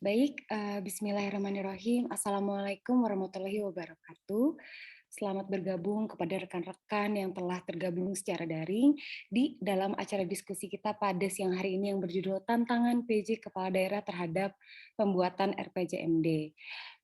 Baik, bismillahirrahmanirrahim. Assalamualaikum warahmatullahi wabarakatuh. Selamat bergabung kepada rekan-rekan yang telah tergabung secara daring di dalam acara diskusi kita pada siang hari ini yang berjudul Tantangan PJ Kepala Daerah terhadap Pembuatan RPJMD.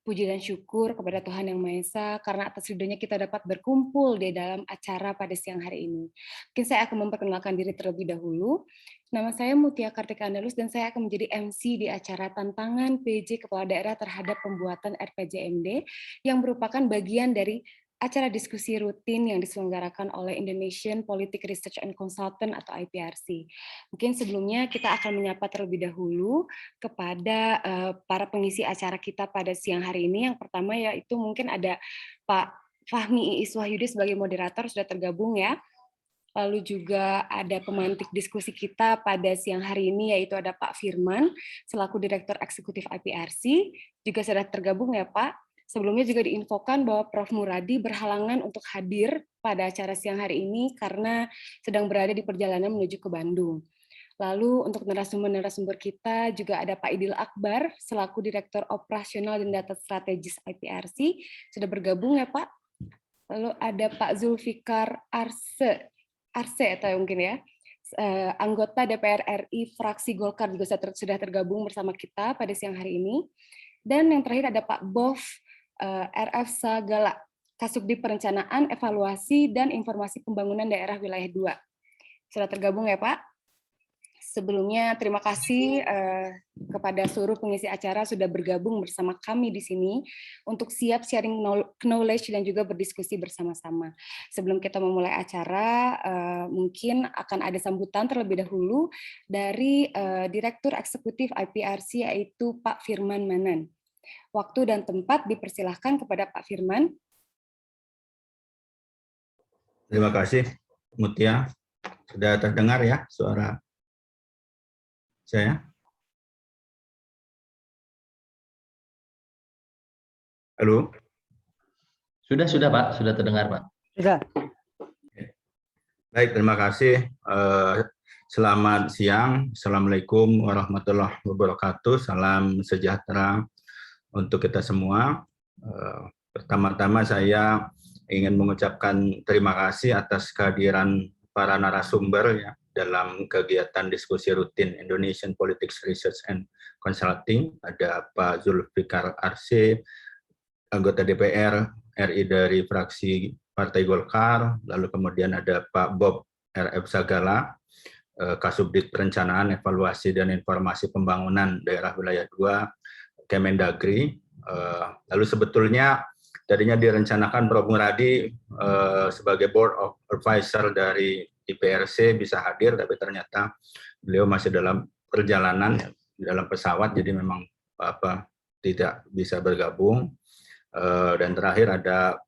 Puji dan syukur kepada Tuhan Yang Maha Esa karena atas ridhonya kita dapat berkumpul di dalam acara pada siang hari ini. Mungkin saya akan memperkenalkan diri terlebih dahulu. Nama saya Mutia Kartika Andalus dan saya akan menjadi MC di acara Tantangan PJ Kepala Daerah terhadap Pembuatan RPJMD yang merupakan bagian dari acara diskusi rutin yang diselenggarakan oleh Indonesian Politic Research and Consultant atau IPRC. Mungkin sebelumnya kita akan menyapa terlebih dahulu kepada para pengisi acara kita pada siang hari ini. Yang pertama yaitu mungkin ada Pak Fahmi Iis Wahyudi sebagai moderator sudah tergabung ya. Lalu juga ada pemantik diskusi kita pada siang hari ini yaitu ada Pak Firman selaku Direktur Eksekutif IPRC, juga sudah tergabung ya Pak. Sebelumnya juga diinfokan bahwa Prof. Muradi berhalangan untuk hadir pada acara siang hari ini karena sedang berada di perjalanan menuju ke Bandung. Lalu untuk narasumber-narasumber kita juga ada Pak Idil Akbar selaku Direktur Operasional dan Data Strategis IPRC, sudah bergabung ya Pak. Lalu ada Pak Zulfikar Arse atau mungkin ya, anggota DPR RI fraksi Golkar juga sudah tergabung bersama kita pada siang hari ini. Dan yang terakhir ada Pak Bof RF Sagala, Kasubdit Perencanaan, Evaluasi, dan Informasi Pembangunan Daerah Wilayah 2. Sudah tergabung ya Pak? Sebelumnya terima kasih kepada seluruh pengisi acara sudah bergabung bersama kami di sini untuk siap sharing knowledge dan juga berdiskusi bersama-sama. Sebelum kita memulai acara, mungkin akan ada sambutan terlebih dahulu dari Direktur Eksekutif IPRC yaitu Pak Firman Manan. Waktu dan tempat dipersilahkan kepada Pak Firman. Terima kasih, Mutia. Sudah terdengar ya suara saya? Halo? Sudah Pak, sudah terdengar Pak. Sudah. Baik, terima kasih. Selamat siang. Assalamualaikum warahmatullahi wabarakatuh. Salam sejahtera untuk kita semua. Pertama-tama saya ingin mengucapkan terima kasih atas kehadiran para narasumber ya dalam kegiatan diskusi rutin Indonesian Politics Research and Consulting. Ada Pak Zulfikar Arse, anggota DPR RI dari fraksi Partai Golkar, lalu kemudian ada Pak Bob RF Sagala, Kasubdit Perencanaan, Evaluasi, dan Informasi Pembangunan Daerah Wilayah 2, Kemendagri. Lalu sebetulnya tadinya direncanakan Prof. Muradi sebagai Board of Advisor dari IPRC bisa hadir, tapi ternyata beliau masih dalam perjalanan dalam pesawat, jadi memang tidak bisa bergabung. Dan terakhir ada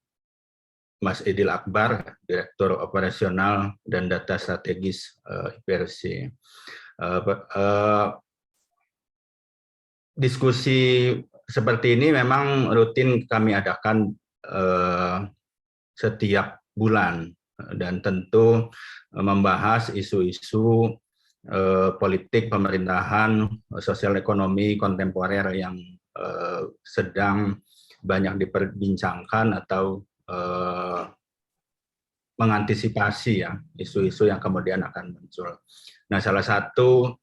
Mas Idil Akbar, Direktur Operasional dan Data Strategis IPRC. Diskusi seperti ini memang rutin kami adakan setiap bulan dan tentu membahas isu-isu politik, pemerintahan, sosial ekonomi kontemporer yang sedang banyak diperbincangkan atau mengantisipasi ya isu-isu yang kemudian akan muncul. Nah, salah satu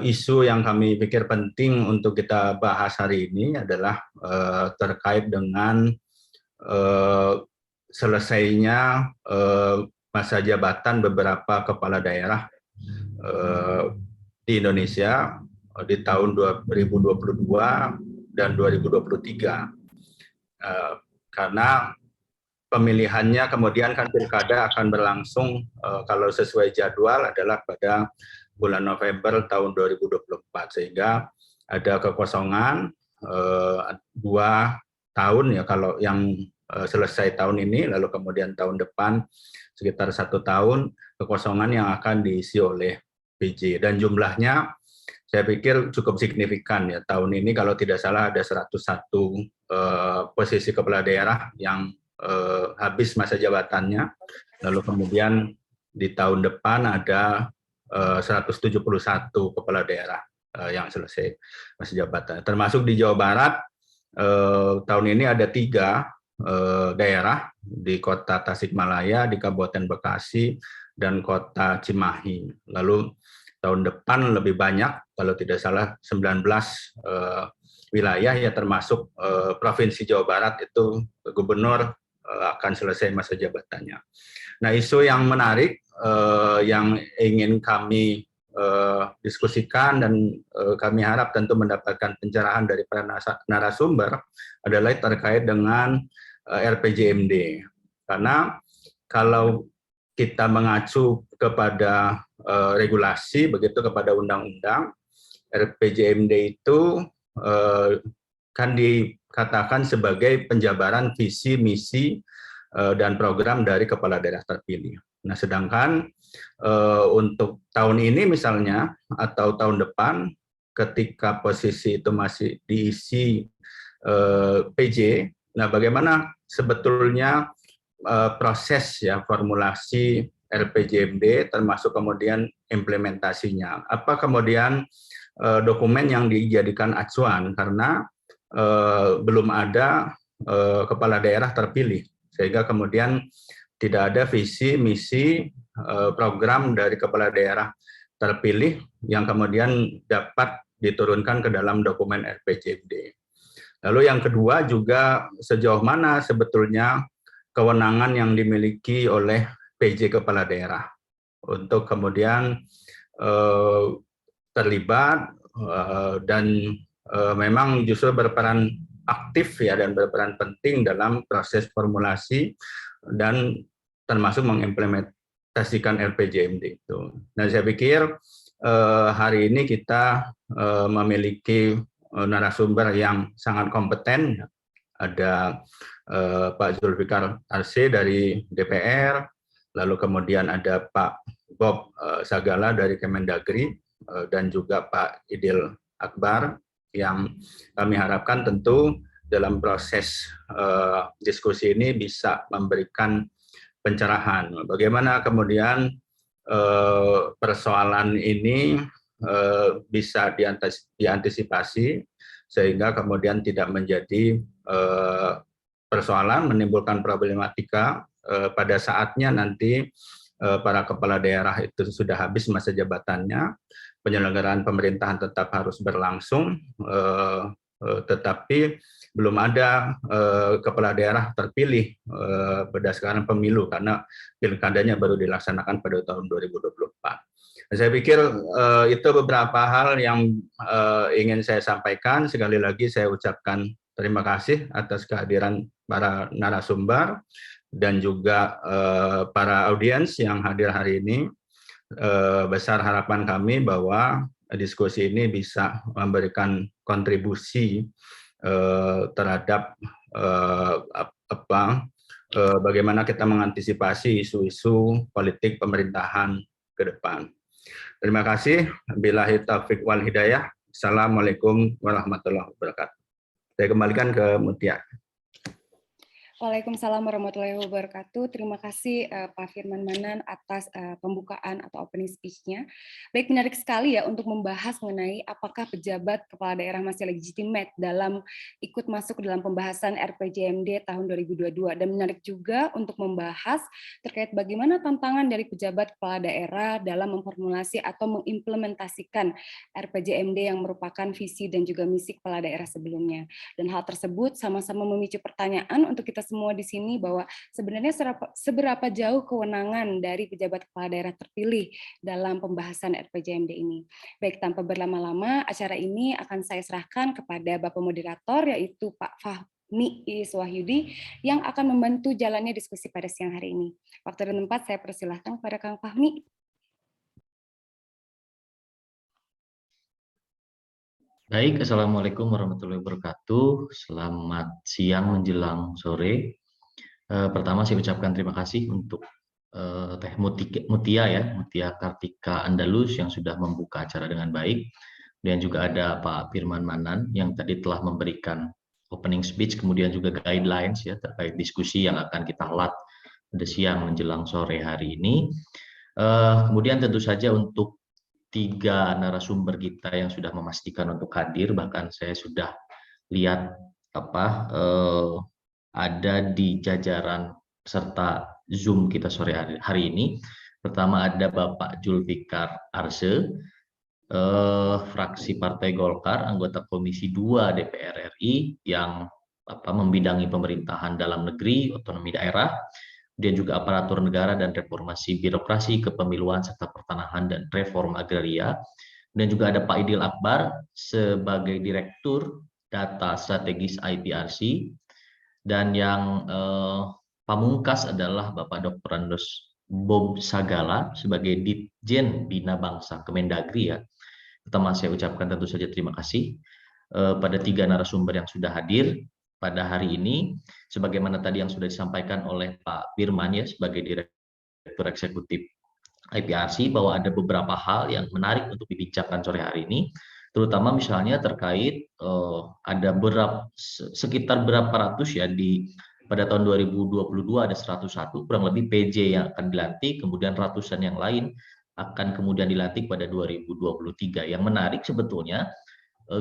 isu yang kami pikir penting untuk kita bahas hari ini adalah terkait dengan selesainya masa jabatan beberapa kepala daerah di Indonesia di tahun 2022 dan 2023. Karena pemilihannya kemudian kan pilkada akan berlangsung kalau sesuai jadwal adalah pada bulan November tahun 2024, sehingga ada kekosongan 2 tahun ya kalau yang selesai tahun ini, lalu kemudian tahun depan sekitar 1 tahun kekosongan yang akan diisi oleh PJ, dan jumlahnya saya pikir cukup signifikan ya. Tahun ini kalau tidak salah ada 101 posisi kepala daerah yang habis masa jabatannya, lalu kemudian di tahun depan ada 171 kepala daerah yang selesai masa jabatan. Termasuk di Jawa Barat tahun ini ada 3 daerah di Kota Tasikmalaya, di Kabupaten Bekasi, dan Kota Cimahi. Lalu tahun depan lebih banyak, kalau tidak salah 19 wilayah ya, termasuk Provinsi Jawa Barat itu gubernur akan selesai masa jabatannya. Nah, isu yang menarik yang ingin kami diskusikan dan kami harap tentu mendapatkan pencerahan dari para narasumber adalah terkait dengan RPJMD. Karena kalau kita mengacu kepada regulasi, begitu kepada undang-undang, RPJMD itu kan dikatakan sebagai penjabaran visi, misi, dan program dari kepala daerah terpilih. Nah, sedangkan untuk tahun ini misalnya, atau tahun depan, ketika posisi itu masih diisi PJ, nah bagaimana sebetulnya proses ya formulasi RPJMD, termasuk kemudian implementasinya. Apa kemudian dokumen yang dijadikan acuan, karena belum ada kepala daerah terpilih, sehingga kemudian tidak ada visi, misi, program dari kepala daerah terpilih yang kemudian dapat diturunkan ke dalam dokumen RPJMD. Lalu yang kedua juga, sejauh mana sebetulnya kewenangan yang dimiliki oleh PJ kepala daerah untuk kemudian terlibat dan memang justru berperan aktif ya, dan berperan penting dalam proses formulasi dan termasuk mengimplementasikan RPJMD itu. Nah, saya pikir hari ini kita memiliki narasumber yang sangat kompeten. Ada Pak Zulfikar Arsi dari DPR, lalu kemudian ada Pak Bob Sagala dari Kemendagri, dan juga Pak Idil Akbar, yang kami harapkan tentu dalam proses diskusi ini bisa memberikan pencerahan. Bagaimana kemudian persoalan ini bisa diantisipasi sehingga kemudian tidak menjadi persoalan, menimbulkan problematika pada saatnya nanti para kepala daerah itu sudah habis masa jabatannya, penyelenggaraan pemerintahan tetap harus berlangsung, tetapi belum ada kepala daerah terpilih berdasarkan pemilu, karena pilkadanya baru dilaksanakan pada tahun 2024. Saya pikir itu beberapa hal yang ingin saya sampaikan. Sekali lagi saya ucapkan terima kasih atas kehadiran para narasumber dan juga para audiens yang hadir hari ini. Besar harapan kami bahwa diskusi ini bisa memberikan kontribusi terhadap bagaimana kita mengantisipasi isu-isu politik pemerintahan ke depan. Terima kasih. Billahi taufiq wal hidayah. Assalamualaikum warahmatullahi wabarakatuh. Saya kembalikan ke Mutia. Waalaikumsalam warahmatullahi wabarakatuh. Terima kasih Pak Firman Manan atas pembukaan atau opening speech-nya. Baik, menarik sekali ya untuk membahas mengenai apakah pejabat kepala daerah masih legitimate dalam ikut masuk dalam pembahasan RPJMD tahun 2022. Dan menarik juga untuk membahas terkait bagaimana tantangan dari pejabat kepala daerah dalam memformulasi atau mengimplementasikan RPJMD yang merupakan visi dan juga misi kepala daerah sebelumnya. Dan hal tersebut sama-sama memicu pertanyaan untuk kita semua di sini, bahwa sebenarnya seberapa jauh kewenangan dari pejabat kepala daerah terpilih dalam pembahasan RPJMD ini. Baik, tanpa berlama-lama, acara ini akan saya serahkan kepada Bapak Moderator, yaitu Pak Fahmi Iswahyudi, yang akan membantu jalannya diskusi pada siang hari ini. Waktu dan tempat saya persilahkan kepada Kang Fahmi. Baik, Assalamualaikum warahmatullahi wabarakatuh. Selamat siang menjelang sore. Pertama saya ucapkan terima kasih untuk Teh Mutia ya, Mutia Kartika Andalus yang sudah membuka acara dengan baik. Dan juga ada Pak Firman Manan yang tadi telah memberikan opening speech, kemudian juga guidelines ya terkait diskusi yang akan kita helat pada siang menjelang sore hari ini. Kemudian tentu saja untuk tiga narasumber kita yang sudah memastikan untuk hadir, bahkan saya sudah lihat ada di jajaran peserta Zoom kita sore hari ini. Pertama ada Bapak Julfikar Arse, fraksi Partai Golkar, anggota Komisi 2 DPR RI yang membidangi pemerintahan dalam negeri, otonomi daerah, dan juga aparatur negara dan reformasi birokrasi, kepemiluan serta pertanahan dan reform agraria. Dan juga ada Pak Idil Akbar sebagai Direktur Data Strategis IPRC, dan yang pamungkas adalah Bapak Dr. Andos Bob Sagala sebagai Ditjen Bina Bangsa Kemendagri ya. Pertama saya ucapkan tentu saja terima kasih pada tiga narasumber yang sudah hadir pada hari ini. Sebagaimana tadi yang sudah disampaikan oleh Pak Firman ya sebagai Direktur Eksekutif IPRC, bahwa ada beberapa hal yang menarik untuk dibincangkan sore hari ini, terutama misalnya terkait ada sekitar berapa ratus ya pada tahun 2022 ada 101 kurang lebih PJ yang akan dilantik, kemudian ratusan yang lain akan kemudian dilantik pada 2023. Yang menarik sebetulnya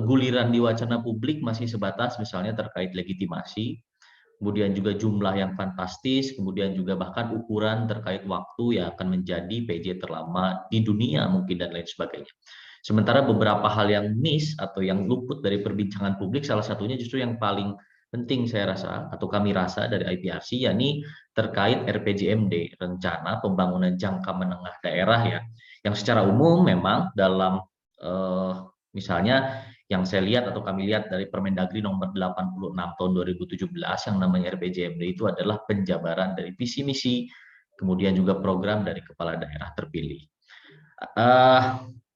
guliran di wacana publik masih sebatas misalnya terkait legitimasi, kemudian juga jumlah yang fantastis, kemudian juga bahkan ukuran terkait waktu yang akan menjadi PJ terlama di dunia mungkin dan lain sebagainya. Sementara beberapa hal yang miss atau yang luput dari perbincangan publik, salah satunya justru yang paling penting saya rasa atau kami rasa dari IPRC, yakni terkait RPJMD, rencana pembangunan jangka menengah daerah ya, yang secara umum memang dalam misalnya yang saya lihat atau kami lihat dari Permendagri nomor 86 tahun 2017 yang namanya RPJMD itu adalah penjabaran dari visi misi, kemudian juga program dari kepala daerah terpilih.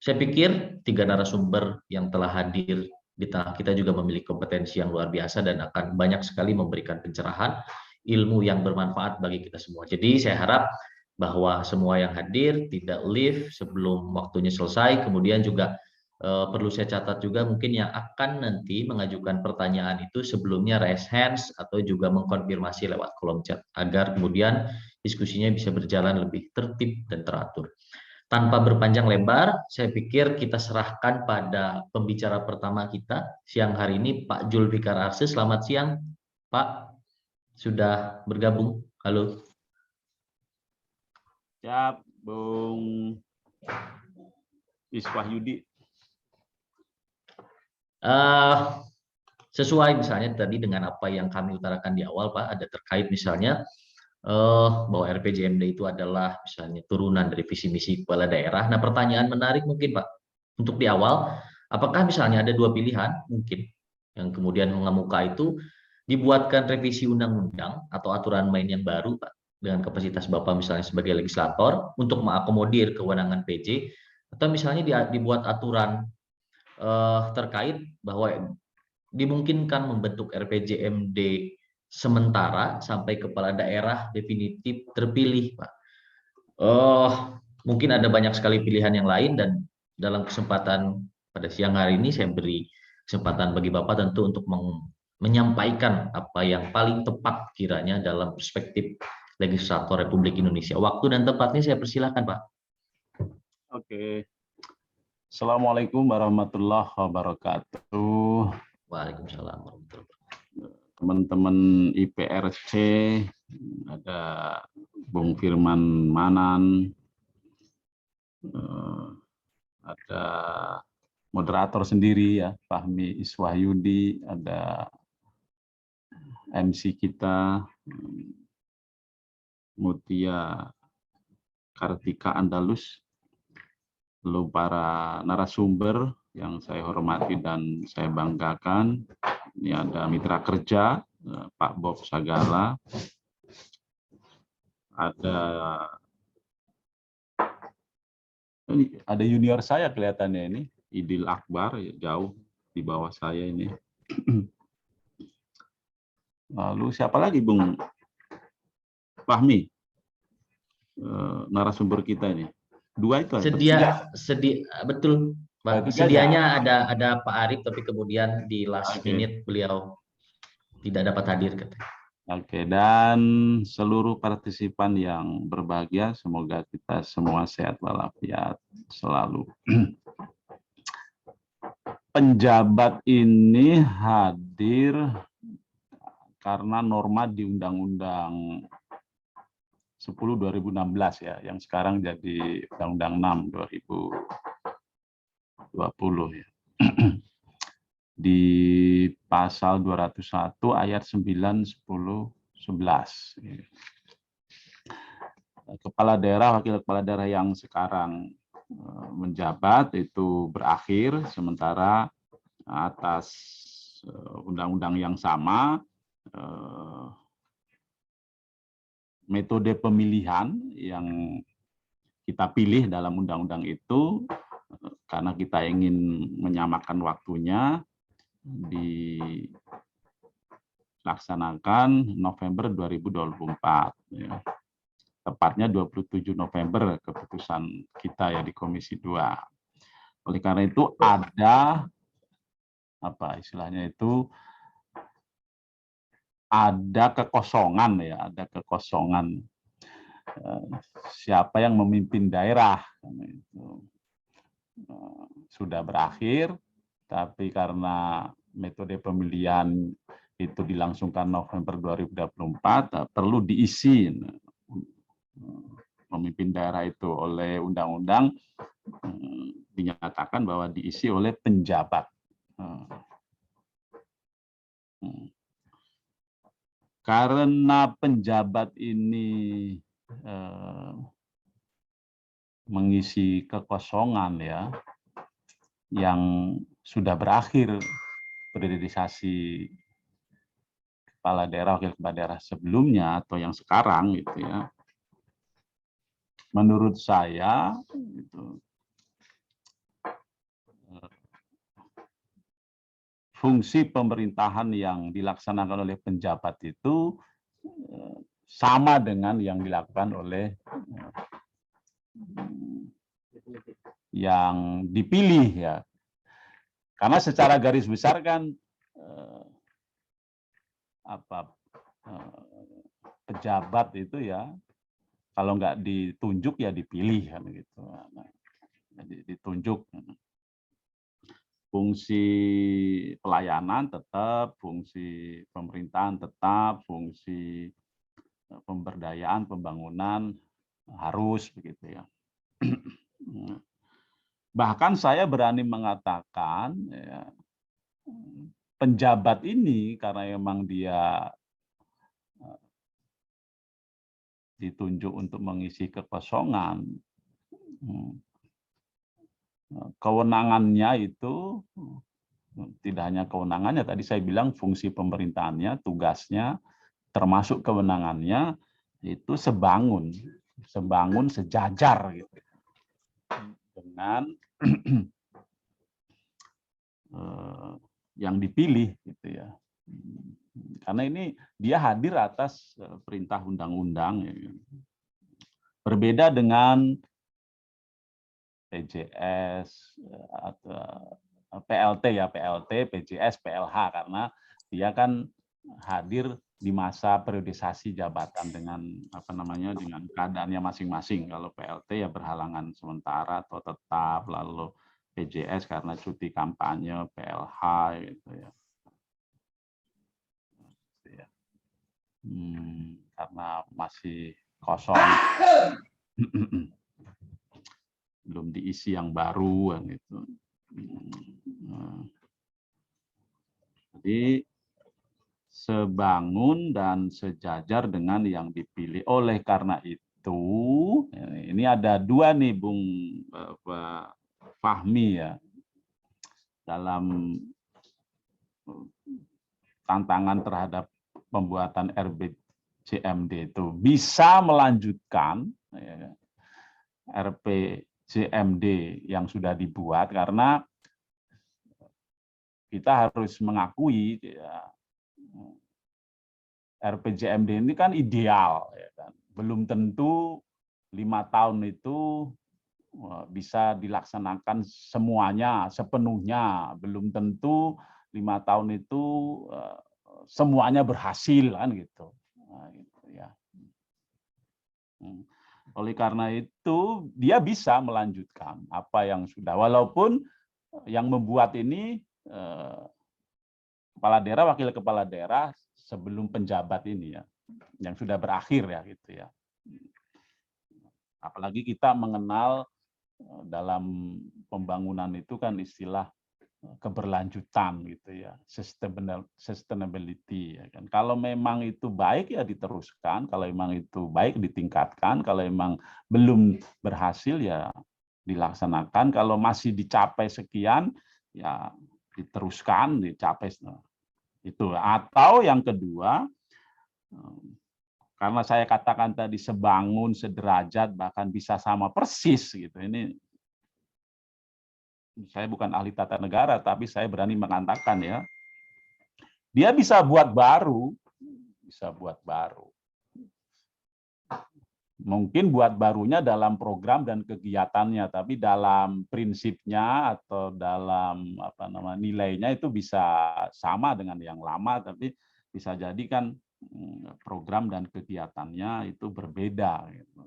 Saya pikir tiga narasumber yang telah hadir di tengah kita juga memiliki kompetensi yang luar biasa dan akan banyak sekali memberikan pencerahan ilmu yang bermanfaat bagi kita semua. Jadi saya harap bahwa semua yang hadir tidak leave sebelum waktunya selesai. Kemudian juga perlu saya catat juga mungkin yang akan nanti mengajukan pertanyaan itu sebelumnya raise hands atau juga mengkonfirmasi lewat kolom chat agar kemudian diskusinya bisa berjalan lebih tertib dan teratur. Tanpa berpanjang lebar, saya pikir kita serahkan pada pembicara pertama kita siang hari ini, Pak Julfikar Arse. Selamat siang, Pak. Sudah bergabung. Halo. Siap, Bung Iswahyudi. Sesuai misalnya tadi dengan apa yang kami utarakan di awal, Pak, ada terkait misalnya bahwa RPJMD itu adalah misalnya turunan dari visi misi kepala daerah. Nah, pertanyaan menarik mungkin Pak untuk di awal, apakah misalnya ada dua pilihan mungkin yang kemudian mengemuka itu dibuatkan revisi undang-undang atau aturan main yang baru Pak dengan kapasitas Bapak misalnya sebagai legislator untuk mengakomodir kewenangan PJ, atau misalnya dibuat aturan terkait bahwa dimungkinkan membentuk RPJMD sementara sampai kepala daerah definitif terpilih, Pak. Mungkin ada banyak sekali pilihan yang lain dan dalam kesempatan pada siang hari ini saya beri kesempatan bagi Bapak tentu untuk menyampaikan apa yang paling tepat kiranya dalam perspektif legislator Republik Indonesia. Waktu dan tempatnya saya persilakan, Pak. Oke. Assalamualaikum warahmatullahi wabarakatuh. Waalaikumsalam warahmatullahi wabarakatuh. Teman-teman IPRC, ada Bung Firman Manan, ada moderator sendiri ya, Fahmi Iswahyudi, ada MC kita, Mutia Kartika Andalus, lalu para narasumber yang saya hormati dan saya banggakan. Ini ada mitra kerja, Pak Bob Sagala, ada junior saya kelihatannya ini, Idil Akbar, jauh di bawah saya ini. Lalu siapa lagi, Bung Fahmi, narasumber kita ini? Dua itu. Betul. Pak, sedianya ada Pak Arif, tapi kemudian di last minute beliau tidak dapat hadir. Oke, dan seluruh partisipan yang berbahagia, semoga kita semua sehat walafiat selalu. Penjabat ini hadir karena norma di Undang-Undang 10 2016 ya, yang sekarang jadi Undang-Undang 6 2020 ya. Di pasal 201 ayat 9, 10, 11. Kepala daerah, wakil kepala daerah yang sekarang menjabat itu berakhir, sementara atas undang-undang yang sama, metode pemilihan yang kita pilih dalam undang-undang itu, karena kita ingin menyamakan waktunya, dilaksanakan November 2024. Ya. Tepatnya 27 November keputusan kita ya di Komisi 2. Oleh karena itu ada apa istilahnya itu, ada kekosongan ya, ada kekosongan siapa yang memimpin daerah itu sudah berakhir, tapi karena metode pemilihan itu dilangsungkan November 2024, perlu diisi memimpin daerah itu oleh undang-undang, dinyatakan bahwa diisi oleh penjabat. Karena penjabat ini mengisi kekosongan ya, yang sudah berakhir periodisasi kepala daerah, wakil kepala daerah sebelumnya atau yang sekarang gitu ya. Menurut saya itu, fungsi pemerintahan yang dilaksanakan oleh penjabat itu sama dengan yang dilakukan oleh yang dipilih ya. Karena secara garis besar kan pejabat itu ya, kalau nggak ditunjuk ya dipilih kan gitu. Jadi ditunjuk. Fungsi pelayanan tetap, fungsi pemerintahan tetap, fungsi pemberdayaan, pembangunan harus begitu ya. Bahkan saya berani mengatakan ya, penjabat ini karena memang dia ditunjuk untuk mengisi kekosongan, kewenangannya itu tidak hanya kewenangannya, tadi saya bilang fungsi pemerintahannya, tugasnya, termasuk kewenangannya itu sebangun, sejajar gitu dengan yang dipilih gitu ya. Karena ini dia hadir atas perintah undang-undang ya. Berbeda dengan PJS atau PLT ya, PLT, PJS, PLH, karena dia kan hadir di masa periodisasi jabatan dengan apa namanya, dengan keadaannya masing-masing. Kalau PLT ya berhalangan sementara atau tetap, lalu PJS karena cuti kampanye, PLH gitu ya. Karena masih kosong, belum diisi yang baru gitu. Jadi sebangun dan sejajar dengan yang dipilih. Oleh karena itu, ini ada dua nih Bung Fahmi ya, dalam tantangan terhadap pembuatan RPJMD itu bisa melanjutkan ya, RPJMD yang sudah dibuat, karena kita harus mengakui ya, RPJMD ini kan ideal, ya kan? Belum tentu 5 tahun itu bisa dilaksanakan semuanya, sepenuhnya. Belum tentu 5 tahun itu semuanya berhasil kan gitu. Nah, gitu ya. Oleh karena itu dia bisa melanjutkan apa yang sudah, walaupun yang membuat ini kepala daerah, wakil kepala daerah sebelum penjabat ini ya, yang sudah berakhir ya gitu ya. Apalagi kita mengenal dalam pembangunan itu kan istilah keberlanjutan gitu ya, sustainability ya kan. Kalau memang itu baik ya diteruskan, kalau memang itu baik ditingkatkan, kalau memang belum berhasil ya dilaksanakan, kalau masih dicapai sekian ya diteruskan, dicapai itu. Atau yang kedua, karena saya katakan tadi sebangun, sederajat, bahkan bisa sama persis gitu. Ini saya bukan ahli tata negara, tapi saya berani mengatakan ya, dia bisa buat baru, bisa buat baru. Mungkin buat barunya dalam program dan kegiatannya, tapi dalam prinsipnya atau dalam nilainya itu bisa sama dengan yang lama, tapi bisa jadi kan program dan kegiatannya itu berbeda. Gitu.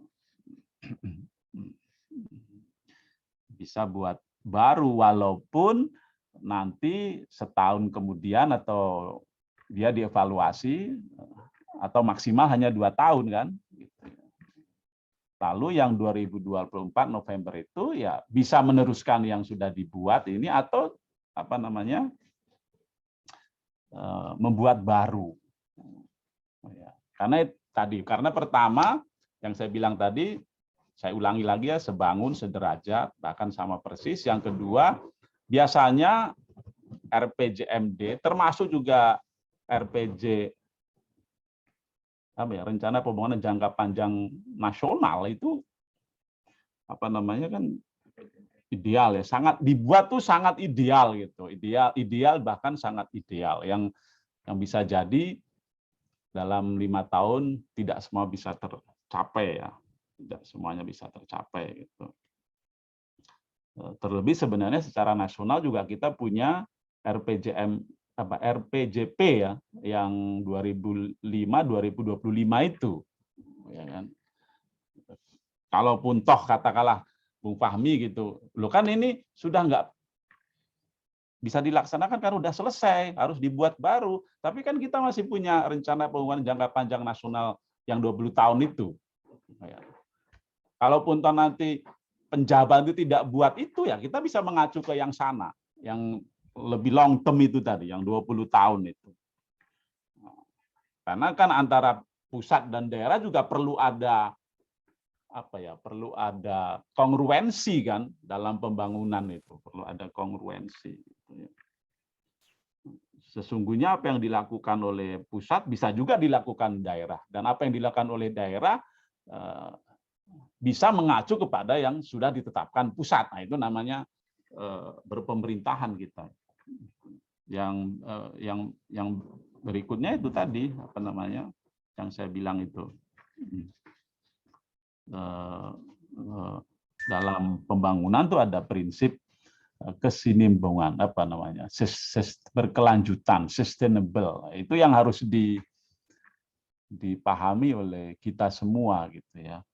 Bisa buat baru walaupun nanti setahun kemudian atau dia dievaluasi atau maksimal hanya 2 tahun kan. Lalu yang 2024 November itu ya bisa meneruskan yang sudah dibuat ini atau membuat baru. Karena pertama yang saya bilang tadi, saya ulangi lagi ya, sebangun, sederajat, bahkan sama persis. Yang kedua, biasanya RPJMD, termasuk juga RPG, rencana pembangunan jangka panjang nasional itu, kan ideal ya, sangat dibuat tuh sangat ideal gitu, ideal bahkan sangat ideal, yang bisa jadi dalam 5 tahun tidak semua bisa tercapai ya. Tidak semuanya bisa tercapai gitu. Terlebih sebenarnya secara nasional juga kita punya RPJP ya, yang 2005-2025 itu, ya kan. Kalaupun toh katakanlah Bung Fahmi gitu, lo kan ini sudah nggak bisa dilaksanakan karena udah selesai, harus dibuat baru. Tapi kan kita masih punya rencana pembangunan jangka panjang nasional yang 20 tahun itu. Kalaupun nanti penjabat itu tidak buat itu ya kita bisa mengacu ke yang sana, yang lebih long term itu tadi, yang 20 tahun itu. Karena kan antara pusat dan daerah juga perlu ada perlu ada kongruensi kan dalam pembangunan itu, perlu ada kongruensi. Sesungguhnya apa yang dilakukan oleh pusat bisa juga dilakukan daerah, dan apa yang dilakukan oleh daerah bisa mengacu kepada yang sudah ditetapkan pusat. Nah, itu namanya berpemerintahan kita. Yang berikutnya itu tadi yang saya bilang itu dalam pembangunan itu ada prinsip kesinambungan berkelanjutan, sustainable. Itu yang harus dipahami oleh kita semua gitu ya.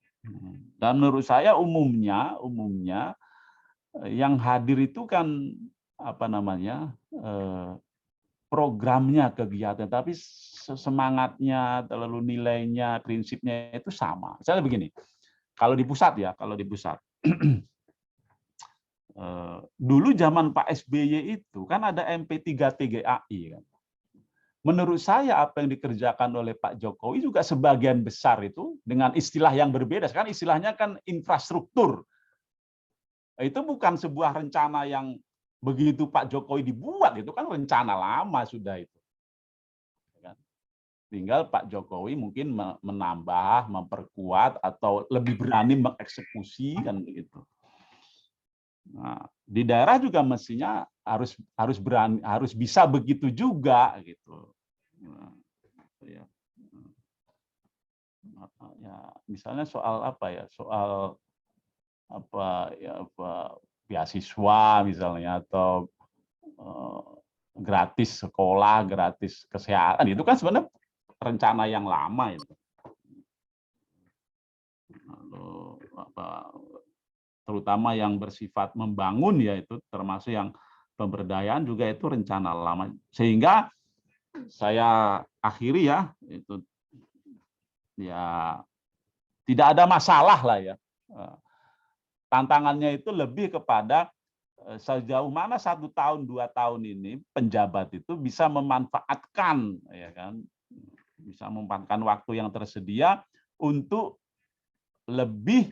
Dan menurut saya umumnya yang hadir itu kan programnya, kegiatan, tapi semangatnya, lalu nilainya, prinsipnya itu sama. Misalnya begini, kalau di pusat dulu zaman Pak SBY itu kan ada MP3TGAI kan. Menurut saya apa yang dikerjakan oleh Pak Jokowi juga sebagian besar itu dengan istilah yang berbeda. Sekarang istilahnya kan infrastruktur. Itu bukan sebuah rencana yang begitu Pak Jokowi dibuat, itu kan rencana lama sudah itu. Tinggal Pak Jokowi mungkin menambah, memperkuat, atau lebih berani mengeksekusi kan begitu. Nah, di daerah juga mestinya harus berani, harus bisa begitu juga gitu. Ya, misalnya soal soal beasiswa misalnya, atau gratis sekolah, gratis kesehatan, itu kan sebenarnya rencana yang lama itu. Lalu, terutama yang bersifat membangun, yaitu termasuk yang pemberdayaan juga itu rencana lama. Sehingga saya akhiri ya, itu ya tidak ada masalah lah ya. Tantangannya itu lebih kepada sejauh mana 1 tahun 2 tahun ini penjabat itu bisa memanfaatkan, ya kan, bisa memanfaatkan waktu yang tersedia untuk lebih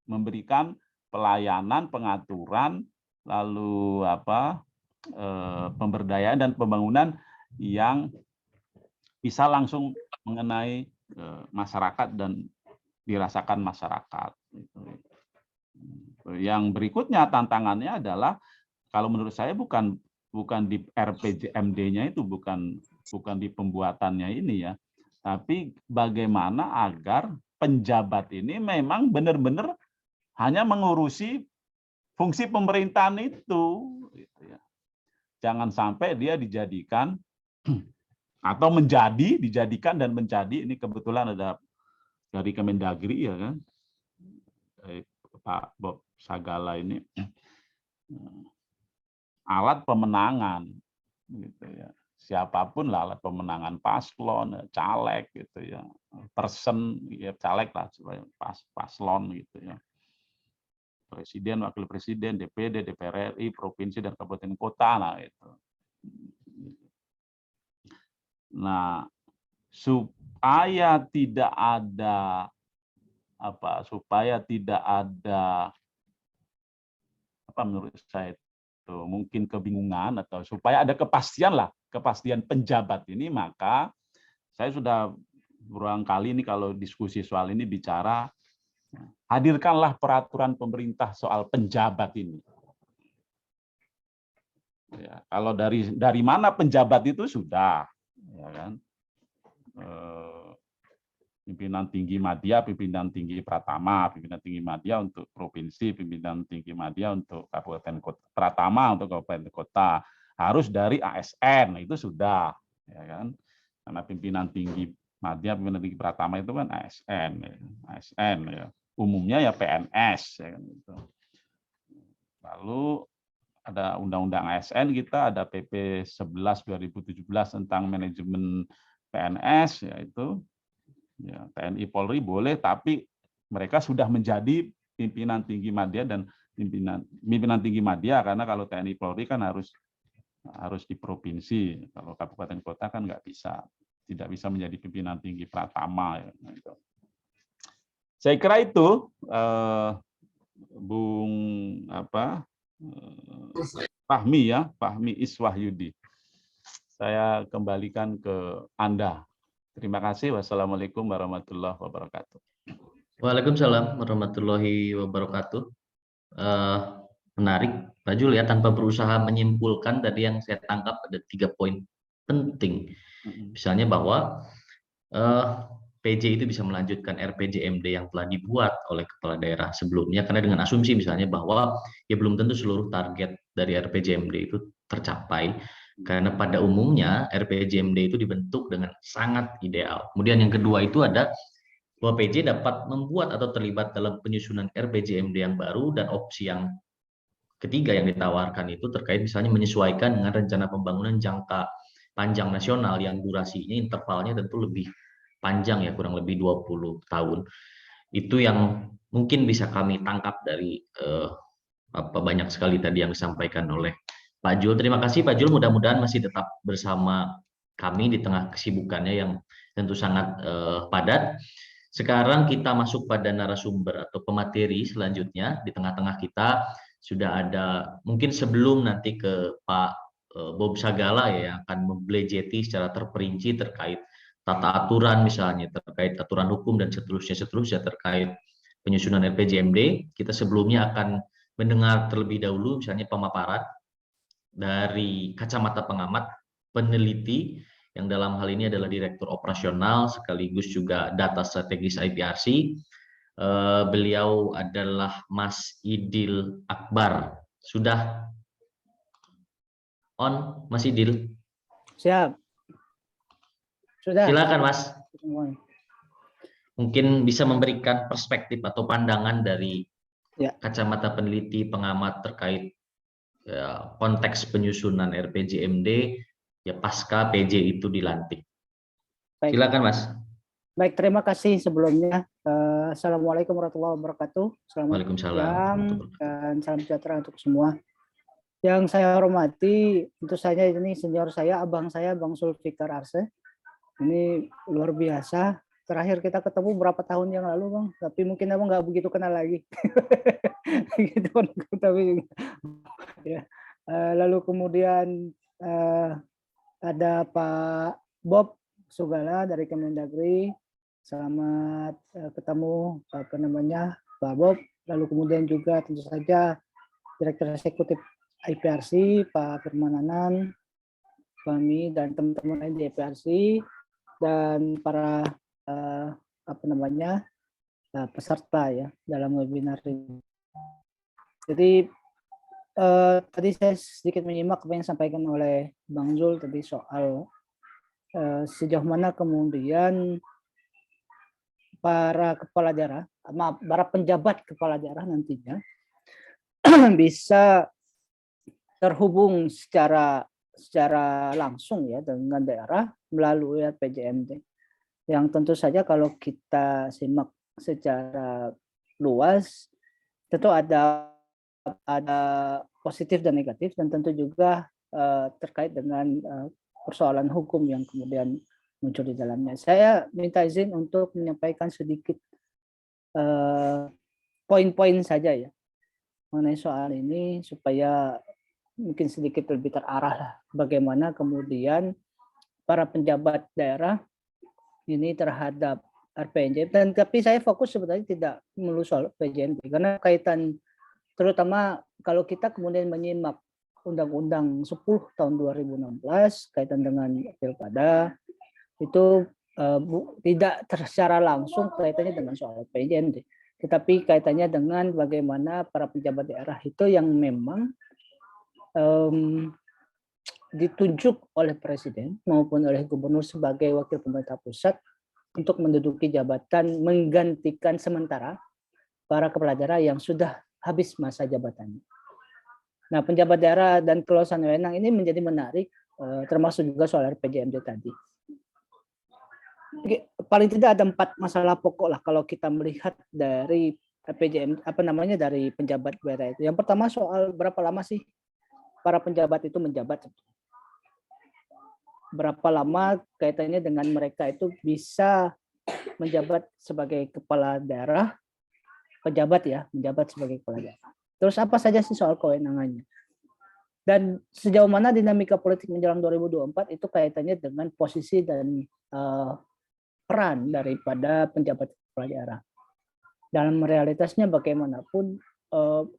memberikan pelayanan, pengaturan, lalu pemberdayaan dan pembangunan yang bisa langsung mengenai masyarakat dan dirasakan masyarakat. Yang berikutnya tantangannya adalah, kalau menurut saya bukan di RPJMD-nya itu, bukan di pembuatannya ini ya, tapi bagaimana agar penjabat ini memang benar-benar hanya mengurusi fungsi pemerintahan itu, gitu ya. Jangan sampai dia dijadikan atau dijadikan dan menjadi, ini kebetulan ada dari Kemendagri ya kan, Pak Bob Sagala ini, alat pemenangan, gitu ya. Siapapun lah alat pemenangan, paslon, caleg, gitu ya, person, ya caleg lah, paslon, gitu ya. Presiden, wakil presiden, DPD, DPR RI, provinsi dan kabupaten kota, nah itu. Nah, supaya tidak ada menurut saya itu mungkin kebingungan, atau supaya ada kepastian penjabat ini, maka saya sudah berulang kali ini kalau diskusi soal ini bicara, hadirkanlah peraturan pemerintah soal penjabat ini. Ya, kalau dari mana penjabat itu sudah, ya kan? Pimpinan tinggi madya, pimpinan tinggi pratama, pimpinan tinggi madya untuk provinsi, pimpinan tinggi madya untuk kabupaten kota, pratama untuk kabupaten kota, harus dari ASN, itu sudah, ya kan? Karena pimpinan tinggi madya, pimpinan tinggi pratama itu kan ASN, ya. Umumnya ya PNS, ya kan, gitu. Lalu ada undang-undang ASN, kita ada PP 11 2017 tentang manajemen PNS, yaitu ya, TNI Polri boleh, tapi mereka sudah menjadi pimpinan tinggi madya dan pimpinan tinggi madya, karena kalau TNI Polri kan harus di provinsi, kalau kabupaten kota kan tidak bisa menjadi pimpinan tinggi pratama. Ya. Saya kira itu, Bung Fahmi Iswahyudi. Saya kembalikan ke Anda. Terima kasih. Wassalamualaikum warahmatullahi wabarakatuh. Waalaikumsalam warahmatullahi wabarakatuh. Menarik, Pak Jul ya, tanpa berusaha menyimpulkan, tadi yang saya tangkap ada 3 poin penting. Misalnya bahwa PJ itu bisa melanjutkan RPJMD yang telah dibuat oleh kepala daerah sebelumnya, karena dengan asumsi misalnya bahwa ya belum tentu seluruh target dari RPJMD itu tercapai. Karena pada umumnya RPJMD itu dibentuk dengan sangat ideal. Kemudian yang kedua itu ada bahwa PJ dapat membuat atau terlibat dalam penyusunan RPJMD yang baru, dan opsi yang ketiga yang ditawarkan itu terkait misalnya menyesuaikan dengan rencana pembangunan jangka panjang nasional yang durasinya, intervalnya tentu lebih panjang ya, kurang lebih 20 tahun. Itu yang mungkin bisa kami tangkap dari banyak sekali tadi yang disampaikan oleh Pak Jul. Terima kasih Pak Jul, mudah-mudahan masih tetap bersama kami di tengah kesibukannya yang tentu sangat padat. Sekarang kita masuk pada narasumber atau pemateri selanjutnya. Di tengah-tengah kita sudah ada, mungkin sebelum nanti ke Pak Bob Sagala ya, yang akan membelejeti secara terperinci terkait tata aturan misalnya, terkait aturan hukum dan seterusnya terkait penyusunan RPJMD. Kita sebelumnya akan mendengar terlebih dahulu misalnya pemaparan dari kacamata pengamat, peneliti, yang dalam hal ini adalah Direktur Operasional sekaligus juga Data Strategis IPRC. Beliau adalah Mas Idil Akbar. Sudah On, Mas Idil. Siap. Sudah. Silakan Mas. Mungkin bisa memberikan perspektif atau pandangan dari kacamata peneliti pengamat terkait ya, konteks penyusunan RPJMD ya pasca PJ itu dilantik. Baik. Silakan Mas. Baik, terima kasih sebelumnya. Assalamualaikum warahmatullahi wabarakatuh. Selamat Waalaikumsalam. siang dan salam sejahtera untuk semua. Yang saya hormati, tentu saja ini senior saya, abang saya, Bang Zulfikar Arse. Ini luar biasa. Terakhir kita ketemu berapa tahun yang lalu, Bang. Tapi mungkin abang nggak begitu kenal lagi. Gitu, tapi ya. Lalu kemudian ada Pak Bob Sugala dari Kemendagri. Selamat ketemu Pak Bob. Lalu kemudian juga tentu saja Direktur Eksekutif IPRC Pak Firman Anan, kami dan teman-teman lain di IPRC dan para peserta ya dalam webinar ini. Jadi tadi saya sedikit menyimak apa yang disampaikan oleh Bang Zul tadi soal sejauh mana kemudian para kepala daerah, para penjabat kepala daerah nantinya bisa terhubung secara langsung ya dengan daerah melalui RPJMD. Yang tentu saja kalau kita simak secara luas tentu ada positif dan negatif dan tentu juga terkait dengan persoalan hukum yang kemudian muncul di dalamnya. Saya minta izin untuk menyampaikan sedikit poin-poin saja ya mengenai soal ini supaya mungkin sedikit lebih terarah lah bagaimana kemudian para penjabat daerah ini terhadap RPJMD. Dan tapi saya fokus sebenarnya tidak melulu soal RPJMD karena kaitan terutama kalau kita kemudian menyimak Undang-Undang 10 tahun 2016 kaitan dengan pilkada itu tidak secara langsung kaitannya dengan soal RPJMD, tetapi kaitannya dengan bagaimana para penjabat daerah itu yang memang ditunjuk oleh presiden maupun oleh gubernur sebagai wakil pemerintah pusat untuk menduduki jabatan menggantikan sementara para kepala daerah yang sudah habis masa jabatannya. Nah, penjabat daerah dan keluasan wewenang ini menjadi menarik, termasuk juga soal RPJMD tadi. Paling tidak ada 4 masalah pokok lah kalau kita melihat dari RPJMD dari penjabat daerah itu. Yang pertama soal berapa lama sih para penjabat itu menjabat. Berapa lama kaitannya dengan mereka itu bisa menjabat sebagai kepala daerah, menjabat sebagai kepala daerah. Terus apa saja sih soal kewenangannya? Dan sejauh mana dinamika politik menjelang 2024 itu kaitannya dengan posisi dan peran daripada penjabat kepala daerah. Dalam realitasnya bagaimanapun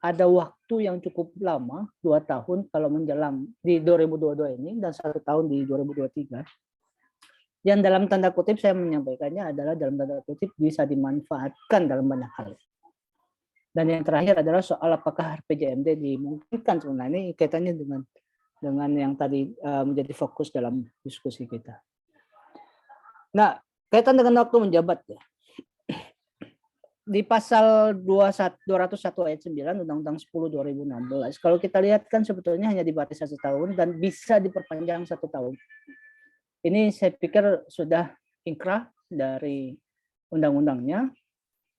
ada waktu yang cukup lama, 2 tahun kalau menjelang di 2022 ini dan 1 tahun di 2023. Yang dalam tanda kutip saya menyampaikannya adalah dalam tanda kutip bisa dimanfaatkan dalam banyak hal. Dan yang terakhir adalah soal apakah RPJMD dimungkinkan sebenarnya ini kaitannya dengan yang tadi menjadi fokus dalam diskusi kita. Nah, kaitan dengan waktu menjabat ya. Di pasal 201 ayat 9 Undang-Undang 10 2016. Kalau kita lihat kan sebetulnya hanya dibatasi 1 tahun dan bisa diperpanjang 1 tahun. Ini saya pikir sudah inkrah dari undang-undangnya.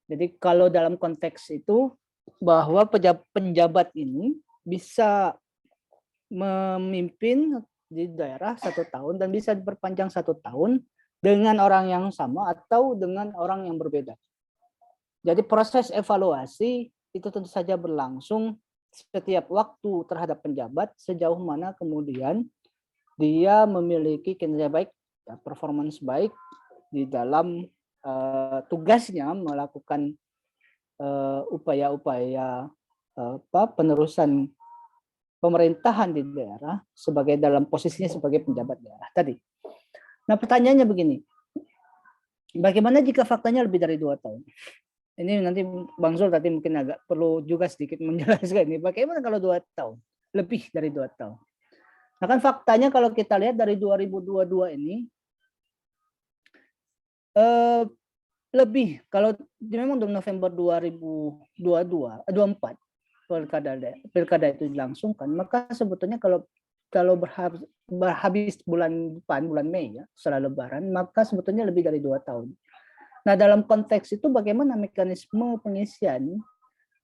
Jadi kalau dalam konteks itu bahwa penjabat ini bisa memimpin di daerah 1 tahun dan bisa diperpanjang 1 tahun dengan orang yang sama atau dengan orang yang berbeda. Jadi proses evaluasi itu tentu saja berlangsung setiap waktu terhadap penjabat sejauh mana kemudian dia memiliki kinerja baik, performance baik di dalam tugasnya melakukan upaya-upaya penerusan pemerintahan di daerah sebagai dalam posisinya sebagai penjabat daerah tadi. Nah pertanyaannya begini, bagaimana jika faktanya lebih dari 2 tahun? Ini nanti Bang Zul tadi mungkin agak perlu juga sedikit menjelaskan ini. Bagaimana kalau 2 tahun? Lebih dari 2 tahun. Nah kan faktanya kalau kita lihat dari 2022 ini lebih, kalau memang di November 2024 pilkada itu dilangsungkan, maka sebetulnya kalau berhabis bulan depan, bulan Mei ya, setelah Lebaran, maka sebetulnya lebih dari 2 tahun. Nah dalam konteks itu bagaimana mekanisme pengisian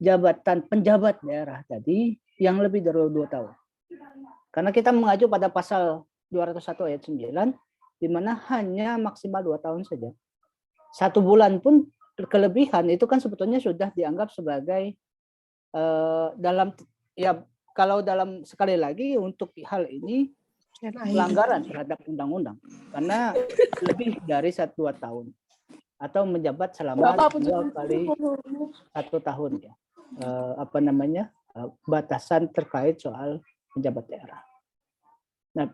jabatan penjabat daerah tadi yang lebih dari 2 tahun? Karena kita mengacu pada pasal 201 ayat 9, di mana hanya maksimal 2 tahun saja. 1 bulan pun kelebihan itu kan sebetulnya sudah dianggap sebagai dalam, ya kalau dalam, sekali lagi untuk hal ini pelanggaran terhadap undang-undang karena lebih dari 1-2 tahun atau menjabat selama 2 kali 1 tahun ya. Batasan terkait soal penjabat daerah. Nah,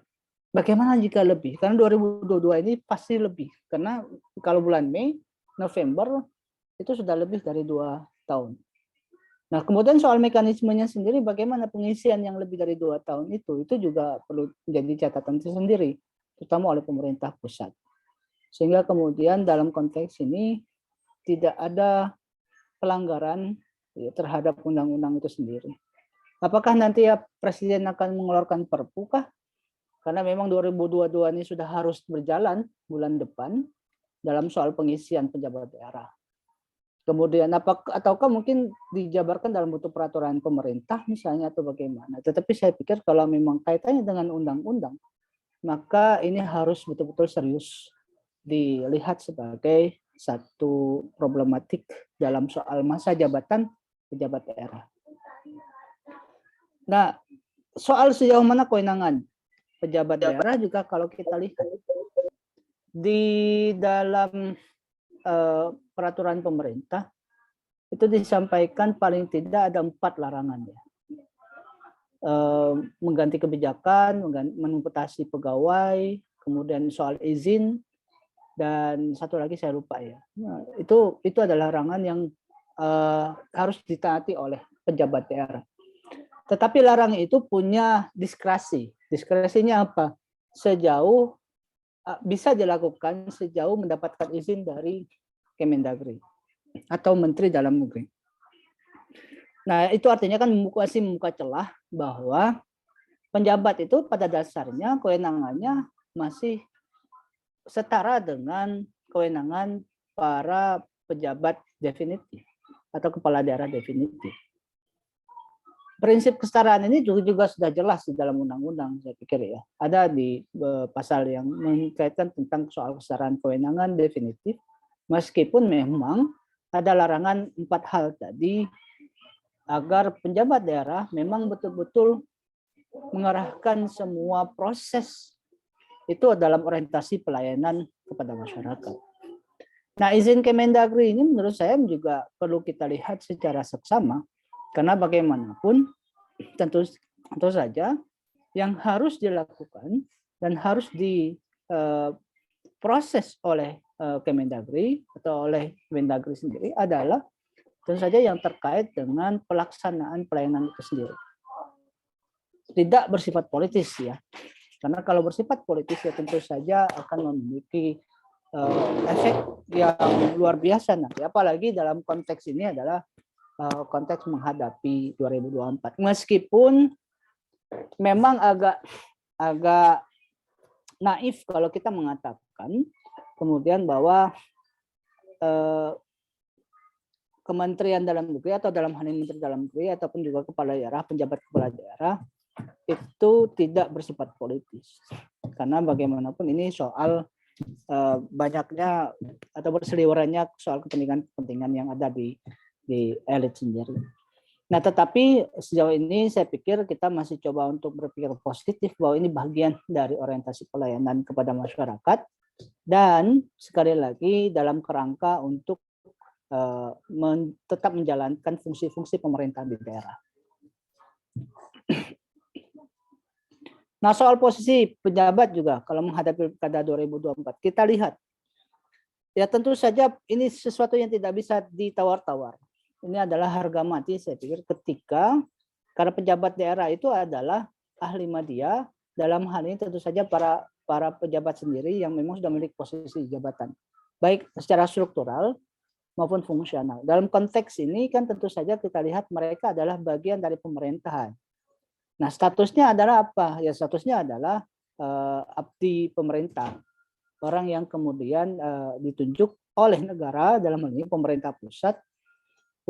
bagaimana jika lebih? Karena 2022 ini pasti lebih. Karena kalau bulan Mei, November itu sudah lebih dari 2 tahun. Nah, kemudian soal mekanismenya sendiri, bagaimana pengisian yang lebih dari 2 tahun itu juga perlu menjadi catatan tersendiri, terutama oleh pemerintah pusat. Sehingga kemudian dalam konteks ini tidak ada pelanggaran terhadap undang-undang itu sendiri. Apakah nanti ya Presiden akan mengeluarkan Perpu kah? Karena memang 2022 ini sudah harus berjalan bulan depan dalam soal pengisian penjabat daerah. Kemudian ataukah mungkin dijabarkan dalam bentuk peraturan pemerintah misalnya atau bagaimana. Tetapi saya pikir kalau memang kaitannya dengan undang-undang, maka ini harus betul-betul serius dilihat sebagai satu problematik dalam soal masa jabatan pejabat daerah. Nah, soal sejauh mana kewenangan pejabat daerah juga kalau kita lihat di dalam peraturan pemerintah itu disampaikan paling tidak ada 4 larangan ya. Mengganti kebijakan, menumputasasi pegawai, kemudian soal izin, dan satu lagi saya lupa ya. Nah, itu adalah larangan yang harus ditaati oleh pejabat daerah. Tetapi larangan itu punya diskresi. Diskresinya apa? Sejauh bisa dilakukan sejauh mendapatkan izin dari Kemendagri atau Menteri Dalam Negeri. Nah, itu artinya kan membuka celah bahwa penjabat itu pada dasarnya kewenangannya masih setara dengan kewenangan para pejabat definitif atau kepala daerah definitif. Prinsip kesetaraan ini juga sudah jelas di dalam undang-undang, saya pikir ya. Ada di pasal yang mengkaitkan tentang soal kesetaraan kewenangan definitif, meskipun memang ada larangan 4 hal tadi, agar penjabat daerah memang betul-betul mengarahkan semua proses itu dalam orientasi pelayanan kepada masyarakat. Nah, izin Kemendagri ini menurut saya juga perlu kita lihat secara seksama, karena bagaimanapun tentu saja yang harus dilakukan dan harus diproses oleh Kemendagri atau oleh Kemendagri sendiri adalah tentu saja yang terkait dengan pelaksanaan pelayanan itu sendiri. Tidak bersifat politis ya, karena kalau bersifat politis ya tentu saja akan memiliki efek yang luar biasa nanti, apalagi dalam konteks ini adalah konteks menghadapi 2024. Meskipun memang agak naif kalau kita mengatakan kemudian bahwa Kementerian Dalam Negeri atau dalam hal ini Menteri Dalam Negeri ataupun juga kepala daerah, penjabat kepala daerah itu tidak bersifat politis. Karena bagaimanapun ini soal banyaknya atau berseliwerannya soal kepentingan yang ada di elit sendiri. Nah, tetapi sejauh ini saya pikir kita masih coba untuk berpikir positif bahwa ini bagian dari orientasi pelayanan kepada masyarakat dan sekali lagi dalam kerangka untuk tetap menjalankan fungsi-fungsi pemerintahan di daerah. Nah, soal posisi pejabat juga kalau menghadapi pilkada 2024 kita lihat ya tentu saja ini sesuatu yang tidak bisa ditawar-tawar. Ini adalah harga mati saya pikir ketika karena pejabat daerah itu adalah ahli media dalam hal ini tentu saja para pejabat sendiri yang memang sudah memiliki posisi jabatan, baik secara struktural maupun fungsional. Dalam konteks ini kan tentu saja kita lihat mereka adalah bagian dari pemerintahan. Nah, statusnya adalah apa? Ya, statusnya adalah abdi pemerintah, orang yang kemudian ditunjuk oleh negara, dalam hal ini pemerintah pusat,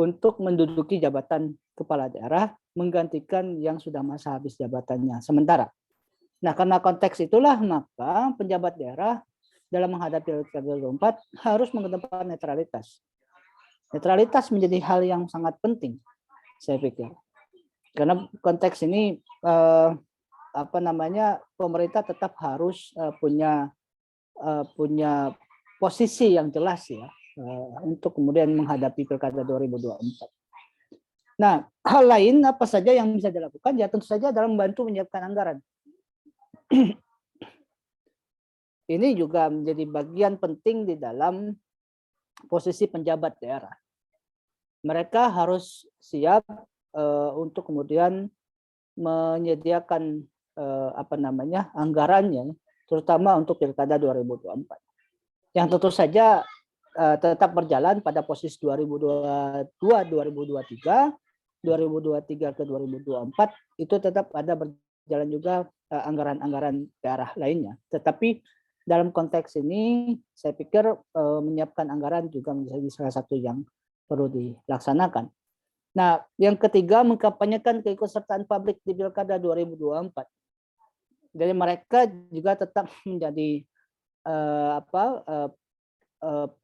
untuk menduduki jabatan kepala daerah, menggantikan yang sudah masa habis jabatannya sementara. Nah, karena konteks itulah maka penjabat daerah dalam menghadapi Pilkada 2024 harus mengedepankan netralitas. Netralitas menjadi hal yang sangat penting, saya pikir. Karena konteks ini pemerintah tetap harus punya posisi yang jelas ya untuk kemudian menghadapi Pilkada 2024. Nah, hal lain apa saja yang bisa dilakukan? Ya tentu saja dalam membantu menyiapkan anggaran. Ini juga menjadi bagian penting di dalam posisi penjabat daerah. Mereka harus siap untuk kemudian menyediakan anggarannya, terutama untuk Pilkada 2024. Yang tentu saja tetap berjalan pada posisi 2022, 2023, 2023 ke 2024 itu tetap ada berjalan juga anggaran-anggaran daerah lainnya. Tetapi dalam konteks ini saya pikir menyiapkan anggaran juga menjadi salah satu yang perlu dilaksanakan. Nah, yang ketiga mengkampanyekan keikutsertaan publik di Pilkada 2024. Jadi mereka juga tetap menjadi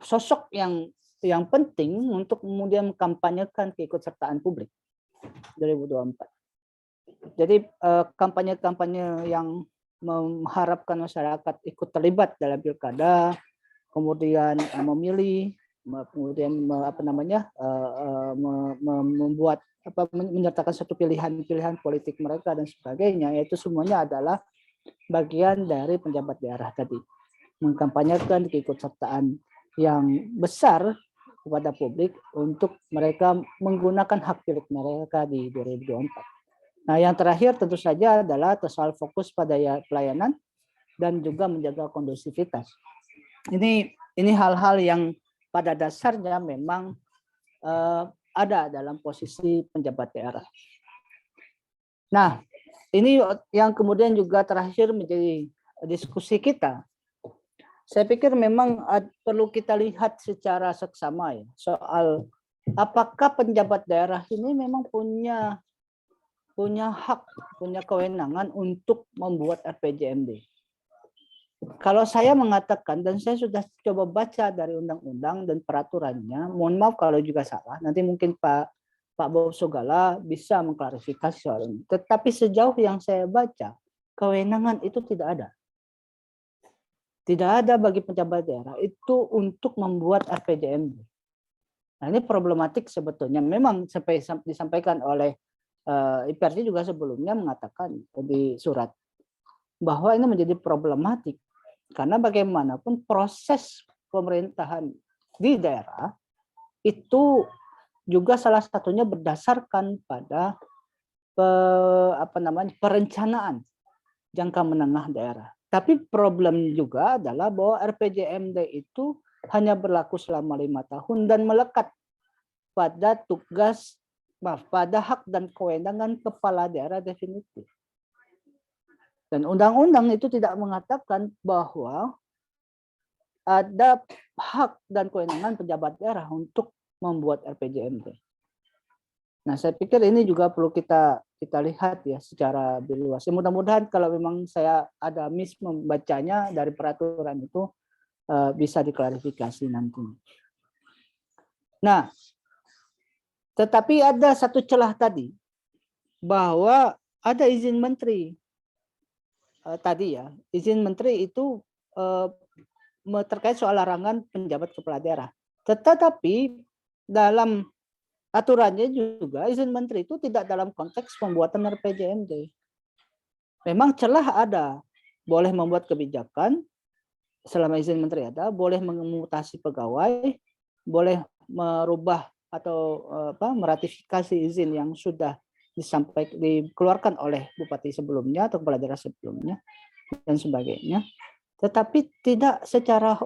sosok yang penting untuk kemudian mengkampanyekan keikutsertaan publik 2024. Jadi kampanye-kampanye yang mengharapkan masyarakat ikut terlibat dalam pilkada, kemudian memilih, kemudian membuat menyertakan satu pilihan politik mereka dan sebagainya, yaitu semuanya adalah bagian dari penjabat daerah tadi, mengkampanyekan keikutsertaan yang besar kepada publik untuk mereka menggunakan hak pilih mereka di 2024. Nah, yang terakhir tentu saja adalah soal fokus pada pelayanan dan juga menjaga kondusivitas. Ini hal-hal yang pada dasarnya memang ada dalam posisi penjabat daerah. Nah, ini yang kemudian juga terakhir menjadi diskusi kita. Saya pikir memang perlu kita lihat secara seksama ya soal apakah penjabat daerah ini memang punya hak, punya kewenangan untuk membuat RPJMD. Kalau saya mengatakan, dan saya sudah coba baca dari undang-undang dan peraturannya, mohon maaf kalau juga salah, nanti mungkin Pak Bob Sugala bisa mengklarifikasi soal ini. Tetapi sejauh yang saya baca, kewenangan itu tidak ada. Tidak ada bagi pejabat daerah itu untuk membuat RPJMD. Nah, ini problematik sebetulnya. Memang sampai disampaikan oleh IPRD juga sebelumnya mengatakan di surat bahwa ini menjadi problematik karena bagaimanapun proses pemerintahan di daerah itu juga salah satunya berdasarkan pada perencanaan jangka menengah daerah. Tapi problem juga adalah bahwa RPJMD itu hanya berlaku selama 5 tahun dan melekat pada pada hak dan kewenangan kepala daerah definitif. Dan undang-undang itu tidak mengatakan bahwa ada hak dan kewenangan pejabat daerah untuk membuat RPJMD. Nah, saya pikir ini juga perlu kita lihat ya secara lebih luas. Mudah-mudahan kalau memang saya ada miss membacanya dari peraturan itu bisa diklarifikasi nanti. Nah, tetapi ada satu celah tadi bahwa ada izin menteri tadi ya, izin menteri itu terkait soal larangan penjabat kepala daerah. Tetapi dalam aturannya juga izin menteri itu tidak dalam konteks pembuatan RPJMD. Memang celah ada, boleh membuat kebijakan selama izin menteri ada, boleh memutasi pegawai, boleh merubah atau meratifikasi izin yang sudah dikeluarkan oleh bupati sebelumnya atau kepala daerah sebelumnya dan sebagainya, tetapi tidak secara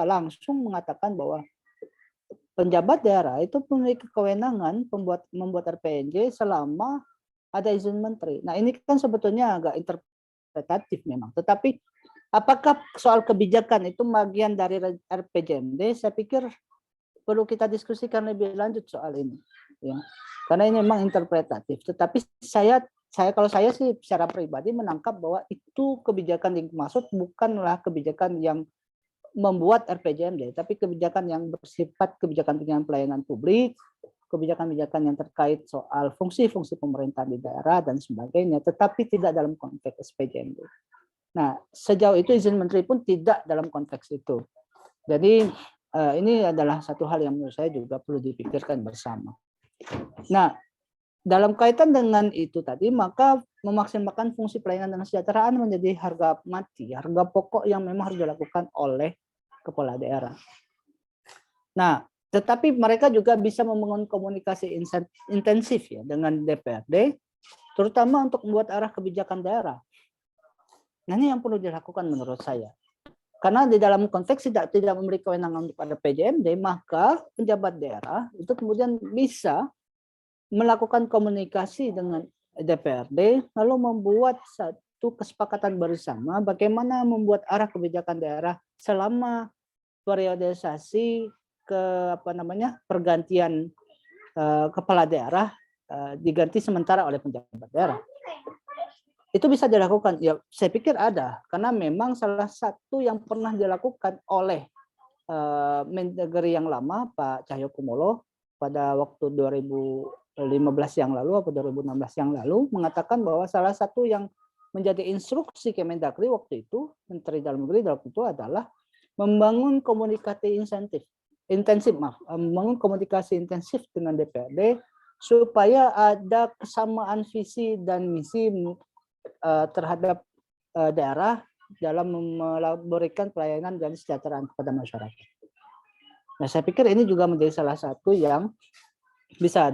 langsung mengatakan bahwa penjabat daerah itu memiliki kewenangan membuat RPJMD selama ada izin menteri. Nah, ini kan sebetulnya agak interpretatif memang. Tetapi apakah soal kebijakan itu bagian dari RPJMD? Saya pikir perlu kita diskusikan lebih lanjut soal ini, ya. Karena ini memang interpretatif. Tetapi kalau saya sih secara pribadi menangkap bahwa itu kebijakan yang dimaksud bukanlah kebijakan yang membuat RPJMD, tapi kebijakan yang bersifat kebijakan pelayanan publik, kebijakan-kebijakan yang terkait soal fungsi-fungsi pemerintah di daerah dan sebagainya, tetapi tidak dalam konteks SPJMD. Nah, sejauh itu izin menteri pun tidak dalam konteks itu. Jadi ini adalah satu hal yang menurut saya juga perlu dipikirkan bersama. Nah, dalam kaitan dengan itu tadi, maka memaksimalkan fungsi pelayanan dan kesejahteraan menjadi harga mati, harga pokok yang memang harus dilakukan oleh kepala daerah. Nah, tetapi mereka juga bisa membangun komunikasi intensif ya dengan DPRD, terutama untuk membuat arah kebijakan daerah. Nah, ini yang perlu dilakukan menurut saya. Karena di dalam konteks tidak memberi kewenangan kepada PJMD, maka penjabat daerah itu kemudian bisa melakukan komunikasi dengan DPRD, lalu membuat satu kesepakatan bersama bagaimana membuat arah kebijakan daerah selama periodisasi pergantian kepala daerah diganti sementara oleh penjabat daerah. Itu bisa dilakukan, ya saya pikir ada, karena memang salah satu yang pernah dilakukan oleh Mendagri yang lama Pak Cahyokumolo pada waktu 2015 yang lalu atau 2016 yang lalu mengatakan bahwa salah satu yang menjadi instruksi Kemendagri waktu itu, Menteri Dalam Negeri waktu itu adalah membangun komunikasi membangun komunikasi intensif dengan DPRD supaya ada kesamaan visi dan misi terhadap daerah dalam memberikan pelayanan dan kesejahteraan kepada masyarakat. Nah, saya pikir ini juga menjadi salah satu yang bisa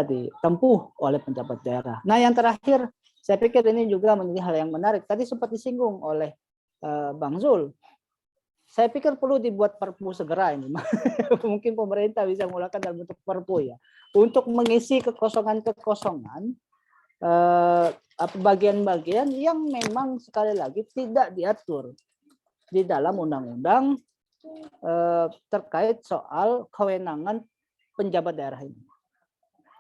ditempuh oleh penjabat daerah. Nah, yang terakhir, saya pikir ini juga menjadi hal yang menarik. Tadi sempat disinggung oleh Bang Zul. Saya pikir perlu dibuat Perpu segera ini. Mungkin pemerintah bisa menggunakan dalam bentuk Perpu ya, untuk mengisi kekosongan bagian-bagian yang memang sekali lagi tidak diatur di dalam undang-undang terkait soal kewenangan penjabat daerah ini.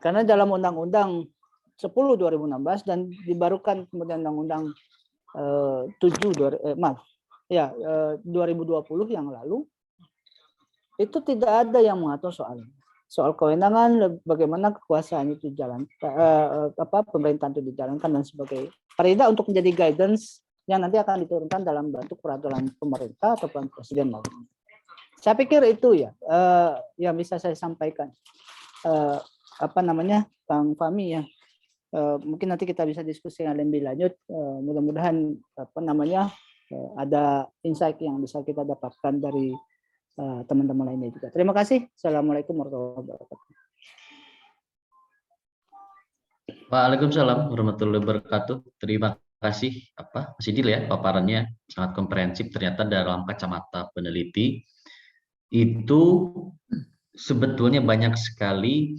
Karena dalam undang-undang 10 2016 dan dibarukan kemudian undang-undang 2020 yang lalu, itu tidak ada yang mengatur soal kewenangan, bagaimana kekuasaan itu pemerintahan itu dijalankan dan sebagainya. Paling untuk menjadi guidance yang nanti akan diturunkan dalam bentuk peraturan pemerintah atau presiden. Saya pikir itu ya yang bisa saya sampaikan. Bang Fahmi ya. Mungkin nanti kita bisa diskusi yang lebih lanjut. Mudah-mudahan ada insight yang bisa kita dapatkan dari teman-teman lainnya juga. Terima kasih. Assalamualaikum warahmatullahi wabarakatuh. Waalaikumsalam warahmatullahi wabarakatuh. Terima kasih Mas Idil ya, paparannya sangat komprehensif. Ternyata dalam kacamata peneliti itu sebetulnya banyak sekali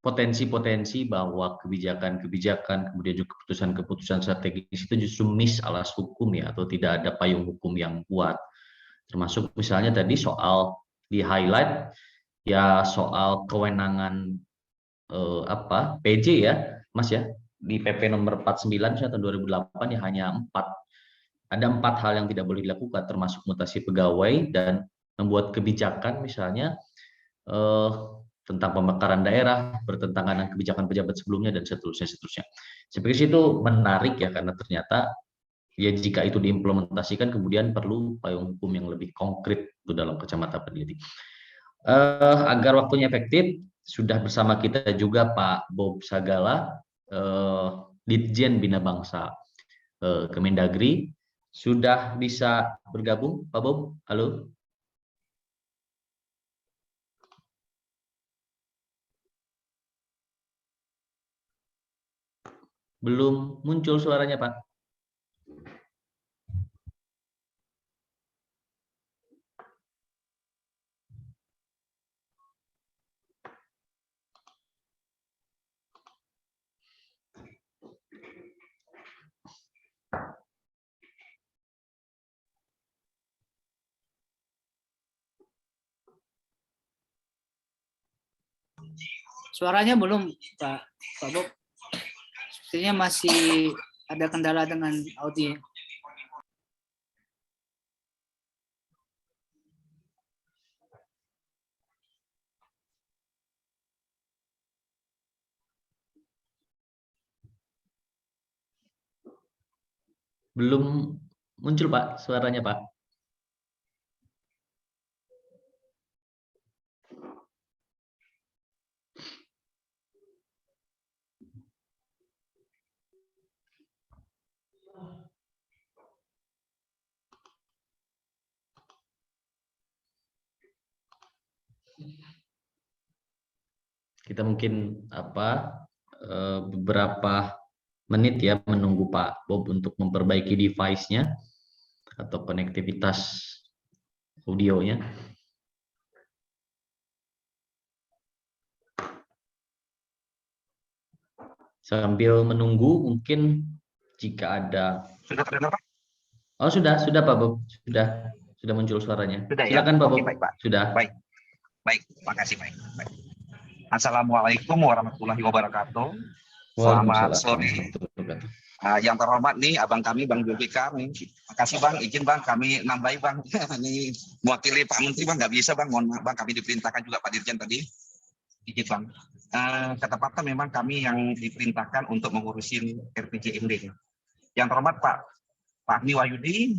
potensi-potensi bahwa kebijakan-kebijakan kemudian juga keputusan-keputusan strategis itu justru miss alas hukum ya, atau tidak ada payung hukum yang kuat. Termasuk misalnya tadi soal di highlight ya soal kewenangan PJ ya Mas ya, di PP nomor 49 tahun 2008 ya hanya 4 hal yang tidak boleh dilakukan, termasuk mutasi pegawai dan membuat kebijakan misalnya tentang pemekaran daerah bertentangan dengan kebijakan pejabat sebelumnya dan seterusnya. Saya pikir itu menarik ya, karena ternyata ya jika itu diimplementasikan kemudian perlu payung hukum yang lebih konkret itu dalam kacamata peneliti. Agar waktunya efektif, sudah bersama kita juga Pak Bob Sagala, Ditjen Bina Bangsa Kemendagri. Sudah bisa bergabung Pak Bob? Halo. Belum muncul suaranya, Pak. Suaranya belum, Pak Bob. Sepertinya masih ada kendala dengan audio. Belum muncul, Pak, suaranya, Pak. Kita mungkin beberapa menit ya menunggu Pak Bob untuk memperbaiki device-nya atau konektivitas audionya. Sambil menunggu mungkin jika ada. Sudah terdengar, Pak? Oh, sudah Pak Bob, sudah muncul suaranya. Sudah, silakan ya? Pak Oke, Bob. baik, Pak. Sudah. Baik, makasih, baik. Assalamualaikum warahmatullahi wabarakatuh. Selamat sore. Yang terhormat nih abang kami Bang Julfikar nih. Makasih Bang, izin Bang kami nambahi Bang. Ini mewakili Pak Menteri Bang, nggak bisa Bang, mohon maaf Bang, kami diperintahkan juga Pak Dirjen tadi. Izin Bang. Ketepatan memang kami yang diperintahkan untuk mengurusin RPJMD. Yang terhormat Pak Agni Wahyudi,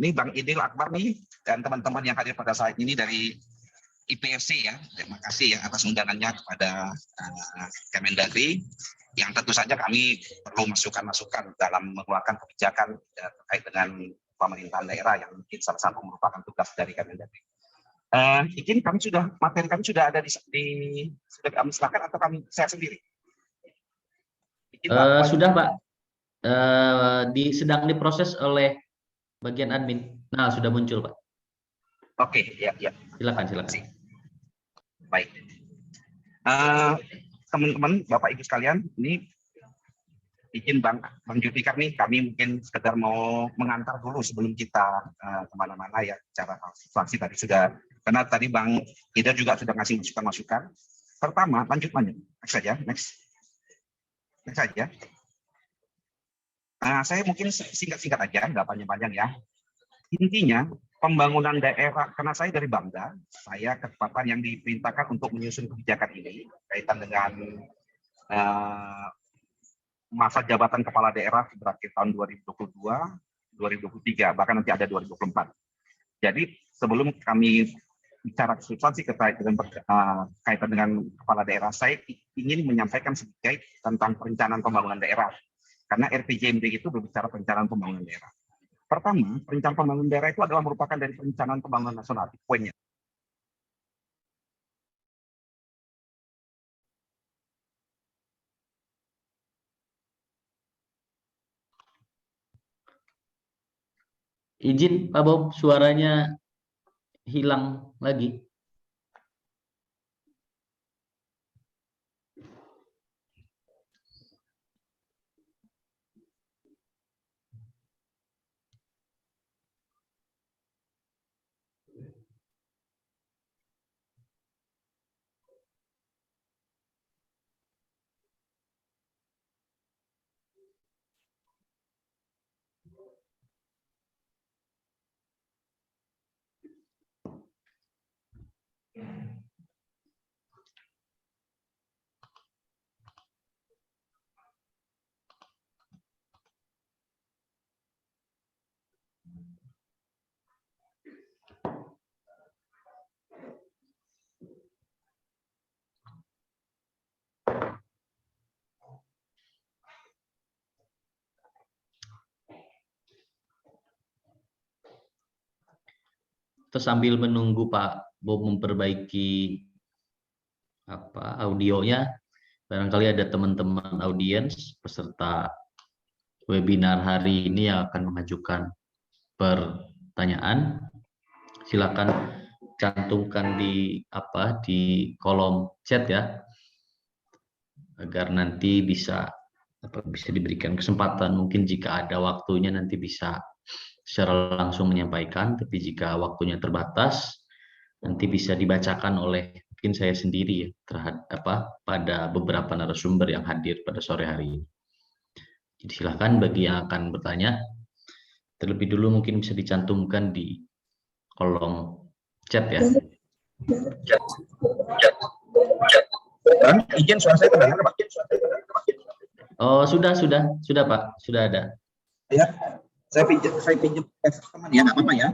ini Bang Idil Akbar nih, dan teman-teman yang hadir pada saat ini dari IPFC ya. Terima kasih ya atas undangannya kepada Kemendagri. Yang tentu saja kami perlu masukan-masukan dalam mengeluarkan kebijakan terkait dengan pemerintahan daerah yang mungkin salah satu merupakan tugas dari Kemendagri. Izin materi kami sudah ada sudah kami silakan atau saya sendiri? Sudah Pak, sedang diproses oleh bagian admin. Nah, sudah muncul Pak. Oke, ya. Silakan. Baik. Teman-teman, Bapak Ibu sekalian, ini izin Bang Julfikar nih, kami mungkin sekedar mau mengantar dulu sebelum kita kemana-mana ya, cara fraksi tadi sudah, karena tadi Bang Ida juga sudah ngasih masukan-masukan. Pertama, lanjut, next saja. Saya mungkin singkat-singkat aja, nggak panjang-panjang ya. Intinya, pembangunan daerah, karena saya dari Bangda, saya ketepatan yang diperintahkan untuk menyusun kebijakan ini kaitan dengan masa jabatan kepala daerah berakhir tahun 2022, 2023, bahkan nanti ada 2024. Jadi sebelum kami bicara substansi kaitan dengan kepala daerah, saya ingin menyampaikan sedikit tentang perencanaan pembangunan daerah. Karena RPJMD itu berbicara perencanaan pembangunan daerah. Pertama, perencanaan pembangunan daerah itu adalah merupakan dari perencanaan pembangunan nasional, poinnya. Izin Pak Bob, suaranya hilang lagi. Terus sambil menunggu Pak Bob memperbaiki audionya, barangkali ada teman-teman audiens peserta webinar hari ini yang akan mengajukan pertanyaan. Silakan cantumkan di kolom chat ya, agar nanti bisa diberikan kesempatan. Mungkin jika ada waktunya nanti bisa secara langsung menyampaikan, tapi jika waktunya terbatas nanti bisa dibacakan oleh mungkin saya sendiri ya, pada beberapa narasumber yang hadir pada sore hari ini. Jadi silakan bagi yang akan bertanya, terlebih dulu mungkin bisa dicantumkan di kolom chat ya. Izin suara saya terdengar, Pak? Oh, sudah Pak, sudah ada. Ya, saya pinjam teman ya, nggak apa-apa ya.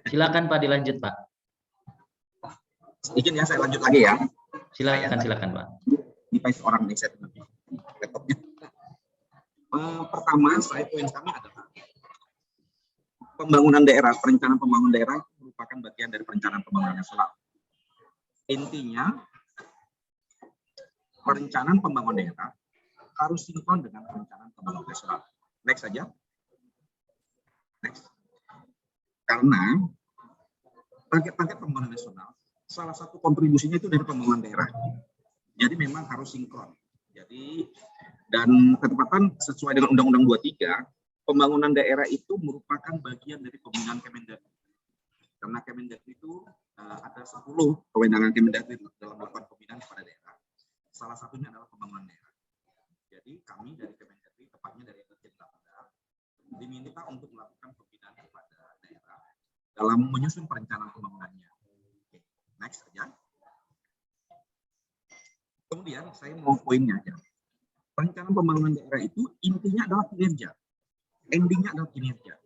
Silakan Pak, dilanjut Pak. Izin ya, saya lanjut lagi ya. Silakan Pak. Device orang nih, saya laptopnya. Pertama, poin kami adalah pembangunan daerah, perencanaan pembangunan daerah merupakan bagian dari perencanaan pembangunan nasional. Intinya, perencanaan pembangunan daerah harus sinkron dengan perencanaan pembangunan nasional. Next saja. Next. Karena target-target pembangunan nasional, salah satu kontribusinya itu dari pembangunan daerah. Jadi memang harus sinkron. Jadi, dan ketepatan sesuai dengan Undang-Undang 23, pembangunan daerah itu merupakan bagian dari pembinaan Kemendagri. Karena Kemendagri itu ada 10 kewenangan Kemendagri dalam melakukan pembinaan kepada daerah. Salah satunya adalah pembangunan daerah. Jadi kami dari Kemendagri, tepatnya dari Dirjen Bapeda, diminta untuk melakukan pembinaan kepada daerah dalam menyusun perencanaan pembangunannya. Oke, next saja. Kemudian saya mau poinnya aja. Perencanaan pembangunan daerah itu intinya adalah kinerja. Endingnya adalah kinerja.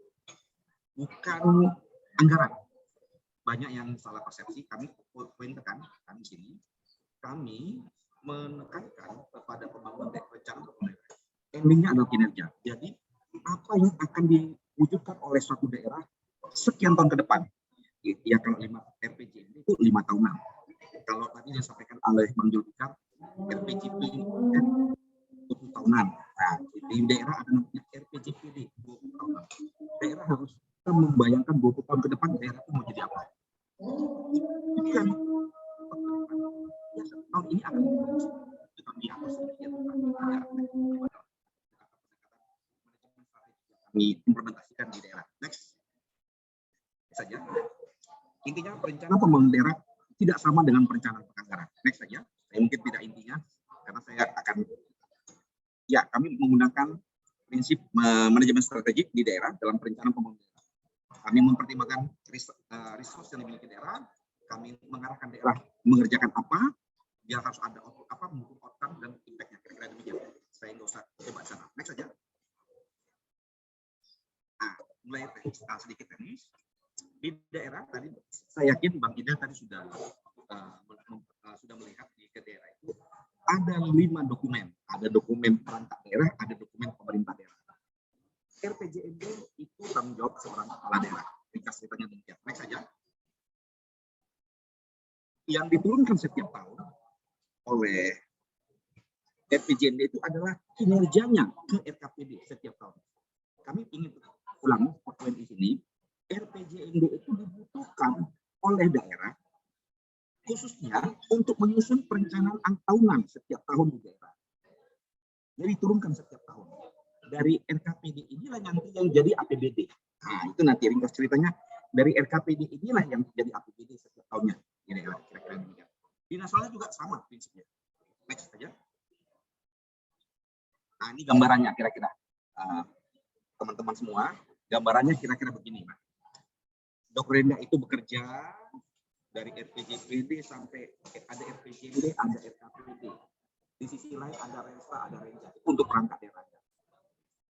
Bukan anggaran. Banyak yang salah persepsi. Kami poin tekan, kami sini. Kami menekankan kepada pembangunan perencanaan pembangunan daerah. Endingnya adalah kinerja. Jadi apa yang akan diwujudkan oleh suatu daerah sekian tahun ke depan. Ya kalau 5 RPJMD itu 5 tahunan. Kalau tadi yang disampaikan oleh Bang Julfikar, RPJP 20 tahunan. Nah, di daerah ada namanya RPJPD 20 tahunan. Daerah harus membayangkan 20 tahun ke depan daerah itu mau jadi apa. Jadi kan tahun ini akan kami implementasikan di daerah. Next saja. Intinya perencanaan pembangunan daerah tidak sama dengan perencanaan penganggaran. Next saja. Saya mungkin tidak intinya karena saya akan kami menggunakan prinsip manajemen strategik di daerah dalam perencanaan pembangunan daerah. Kami mempertimbangkan resource yang dimiliki daerah, kami mengarahkan daerah mengerjakan apa, dia harus ada output apa, mengukur outcome dan impact-nya. Kira-kira demikian. Saya nggak usah coba sana. Next saja. Nah, mulai sedikit teknis. Di daerah tadi saya yakin Bang Ida tadi sudah melihat di daerah itu ada 5 dokumen. Ada dokumen perangkat daerah, ada dokumen pemerintah daerah. RPJMD itu tanggung jawab seorang kepala daerah. Ringkas ceritanya demikian. Next saja. Yang diturunkan setiap tahun oleh RPJMD itu adalah kinerjanya ke RKPD setiap tahun. Kami ingin ulang poin di sini. RPJMD itu dibutuhkan oleh daerah khususnya untuk menyusun perencanaan tahunan setiap tahun di daerah. Jadi turunkan setiap tahun. Dari RKPD inilah nanti yang jadi APBD. Nah, itu nanti ringkas ceritanya. Dari RKPD inilah yang jadi APBD setiap tahunnya di daerah. Kira-kira demikian. Di nasional juga sama prinsipnya. Next saja. Nah, ini gambarannya kira-kira. Teman-teman semua, gambarannya kira-kira begini, Pak. Dokrendah itu bekerja dari RPJPD sampai ada RPJMD, ada RKPD. Di sisi lain ada Rensa, ada Renja untuk perangkat daerah.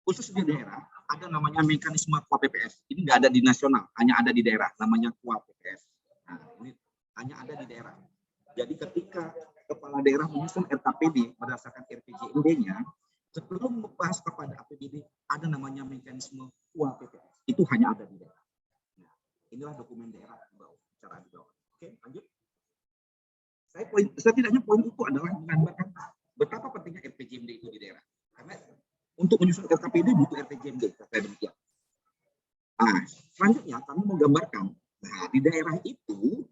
Khusus di daerah ada namanya mekanisme KUA PPS. Ini nggak ada di nasional, hanya ada di daerah. Namanya KUA PPS. Nah, ini hanya ada di daerah. Jadi ketika kepala daerah menyusun RKPD berdasarkan RPJMD-nya, sebelum membahas kepada APBD ada namanya mekanisme KUA PPS. Itu hanya ada di daerah. Nah, inilah dokumen daerah di bawah, cara di bawah. Oke, lanjut. Setidaknya poin itu adalah menggambarkan RPJMD itu di daerah. Karena untuk menyusun RKPD butuh RPJMD, kata demikian. Nah, selanjutnya kami mau gambarkan, nah di daerah itu,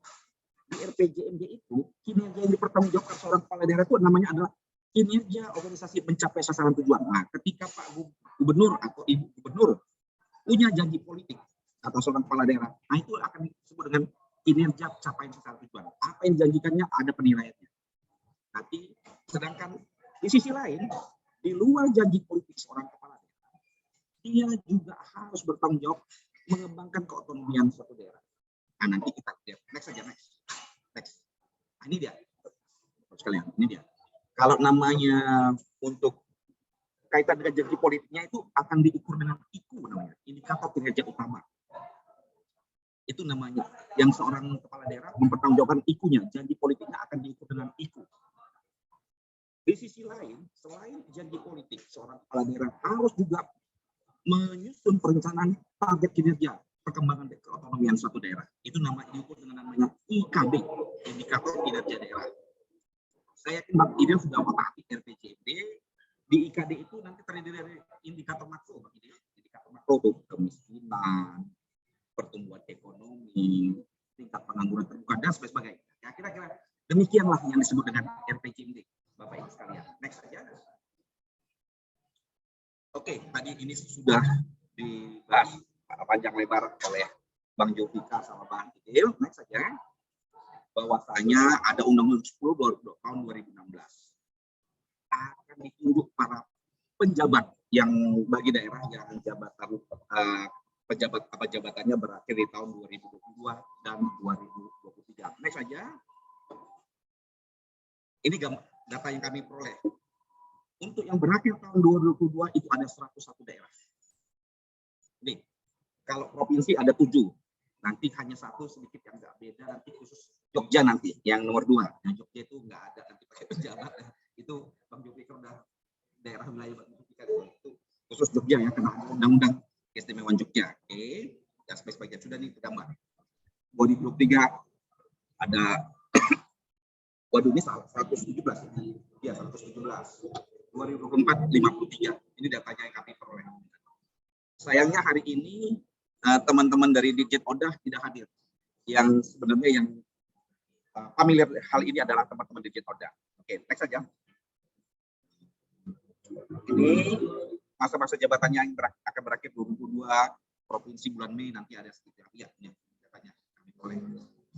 di RPJMD itu, kinerja yang dipertanggungjawabkan seorang kepala daerah itu namanya adalah kinerja organisasi mencapai sasaran tujuan. Nah, ketika Pak Gubernur atau Ibu Gubernur punya janji politik atau seorang kepala daerah, nah itu akan disebut dengan kinerja capaian sasaran tujuan. Apa yang dijanjikannya ada penilaiannya. Nanti, sedangkan di sisi lain, di luar janji politik seorang kepala daerah, dia juga harus bertanggung jawab mengembangkan keotonomian suatu daerah. Nah, nanti kita lihat. Next saja, next. Nah, ini dia. Sekalian, ini dia. Kalau namanya untuk kaitan dengan janji politiknya itu akan diukur dengan IKU namanya, indikator kinerja utama. Itu namanya yang seorang kepala daerah mempertanggungjawabkan IKU-nya, janji politiknya akan diukur dengan IKU. Di sisi lain, selain janji politik, seorang kepala daerah harus juga menyusun perencanaan target kinerja perkembangan keotonomian suatu daerah. Itu diukur dengan namanya IKD, indikator kinerja daerah. Saya yakin Bang Idil sudah memahami RPJMD. Di IKD itu nanti terdiri dari indikator makro, Bang Idil. Indikator makro itu kemiskinan, pertumbuhan ekonomi, tingkat pengangguran terbuka, dan sebagainya. Ya, kira-kira demikianlah yang disebut dengan RPJMD, Bapak Ibu sekalian. Next saja. Oke, tadi ini sudah dibahas panjang lebar oleh Bang Jovika sama Bang Idil. Next saja. Bahwasanya ada Undang-Undang 10 tahun 2016 akan ditunjuk para penjabat yang bagi daerah yang jabatan jabatannya berakhir di tahun 2022 dan 2023. Next saja. Ini data yang kami peroleh. Untuk yang berakhir tahun 2022 itu ada 101 daerah. Nih, kalau provinsi ada 7. Nanti hanya satu sedikit yang nggak beda, nanti khusus Jogja nanti yang nomor 2. Yang Jogja itu nggak ada nanti pakai penjabat. Itu Bang Jovika udah daerah wilayah Bang Jovika itu khusus Jogja ya, karena ada undang-undang keistimewaan Jogja. Oke, ya sebagian sudah nih tergambar. 2023 ada, waduh ini salah, 117. Ya 117. 2024 53. Ini datanya yang kami peroleh. Sayangnya hari ini teman-teman dari Dirjen Odah tidak hadir. Yang sebenarnya yang familiar hal ini adalah teman-teman Dirjen Odah. Oke, next saja. Ini masa-masa jabatannya yang akan berakhir 2022 provinsi bulan Mei, nanti ada sekitar ya, ini datanya kami peroleh.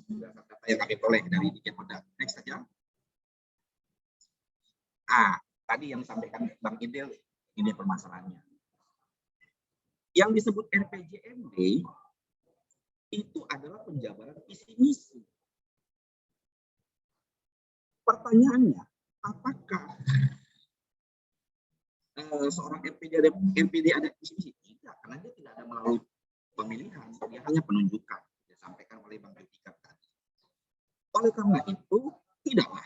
Data yang kami peroleh dari Dirjen Odah. Next saja. Tadi yang disampaikan Bang Idil, ini permasalahannya. Yang disebut RPJMD itu adalah penjabaran visi misi. Pertanyaannya, apakah seorang MPD ada visi misi? Tidak, karena dia tidak ada melalui pemilihan, dia hanya penunjukan. Disampaikan oleh Bang Jovika tadi. Oleh karena itu, tidaklah,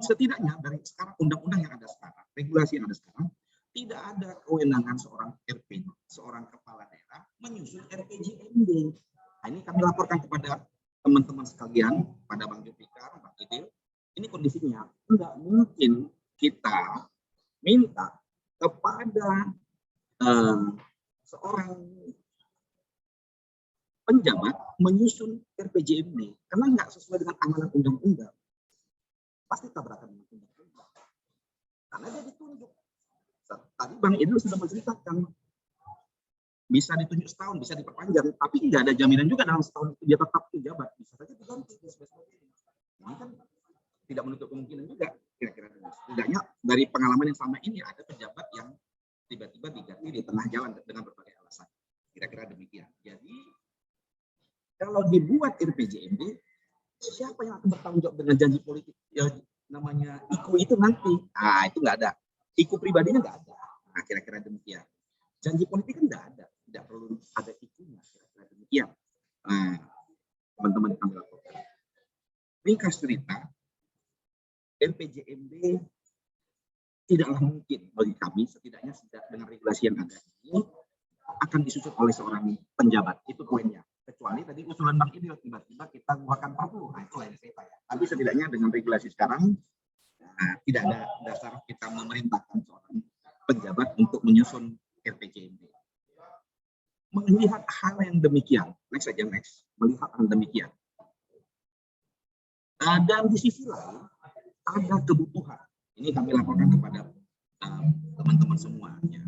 setidaknya dari sekarang undang-undang yang ada sekarang, regulasi yang ada sekarang, tidak ada kewenangan seorang RP, seorang kepala daerah menyusun RPJMD. Nah, ini kami laporkan kepada teman-teman sekalian, pada Bang Jovika, Bang Idil, ini kondisinya tidak mungkin kita minta kepada seorang penjabat menyusun RPJMD karena nggak sesuai dengan amanat undang-undang. Pasti tabrakan dengan undang-undang. Karena dia ditunjuk. Tadi Bang Idil sudah menceritakan bisa ditunjuk setahun, bisa diperpanjang, tapi tidak ada jaminan juga dalam setahun itu dia tetap pejabat, bisa saja diganti. Ini kan tidak menutup kemungkinan juga, kira-kira. Setidaknya dari pengalaman yang sama ini ada pejabat yang tiba-tiba diganti di tengah jalan dengan berbagai alasan. Kira-kira demikian. Jadi kalau dibuat RPJMD, siapa yang akan bertanggung jawab dengan janji politik ya, namanya IKU itu nanti? Itu nggak ada. IKU pribadinya nggak ada. Nah, kira-kira demikian. Janji politik kan nggak ada, tidak perlu ada IKU-nya. Kira-kira demikian. Teman-teman kami lakukan. Ringkas cerita, RPJMD tidaklah mungkin bagi kami, setidaknya dengan regulasi yang ada ini akan disusun oleh seorang penjabat. Itu poinnya. Kecuali tadi usulan Bang Idil tiba-tiba kita keluarkan perpu. Nah, itu lain cerita ya. Tapi setidaknya dengan regulasi sekarang, ya, tidak ada dasar kita memerintahkan seorang pejabat untuk menyusun RPJMD. Melihat hal yang demikian, next saja next, melihat hal demikian. Dan di sisi lain ada kebutuhan. Ini kami laporkan kepada teman-teman semuanya.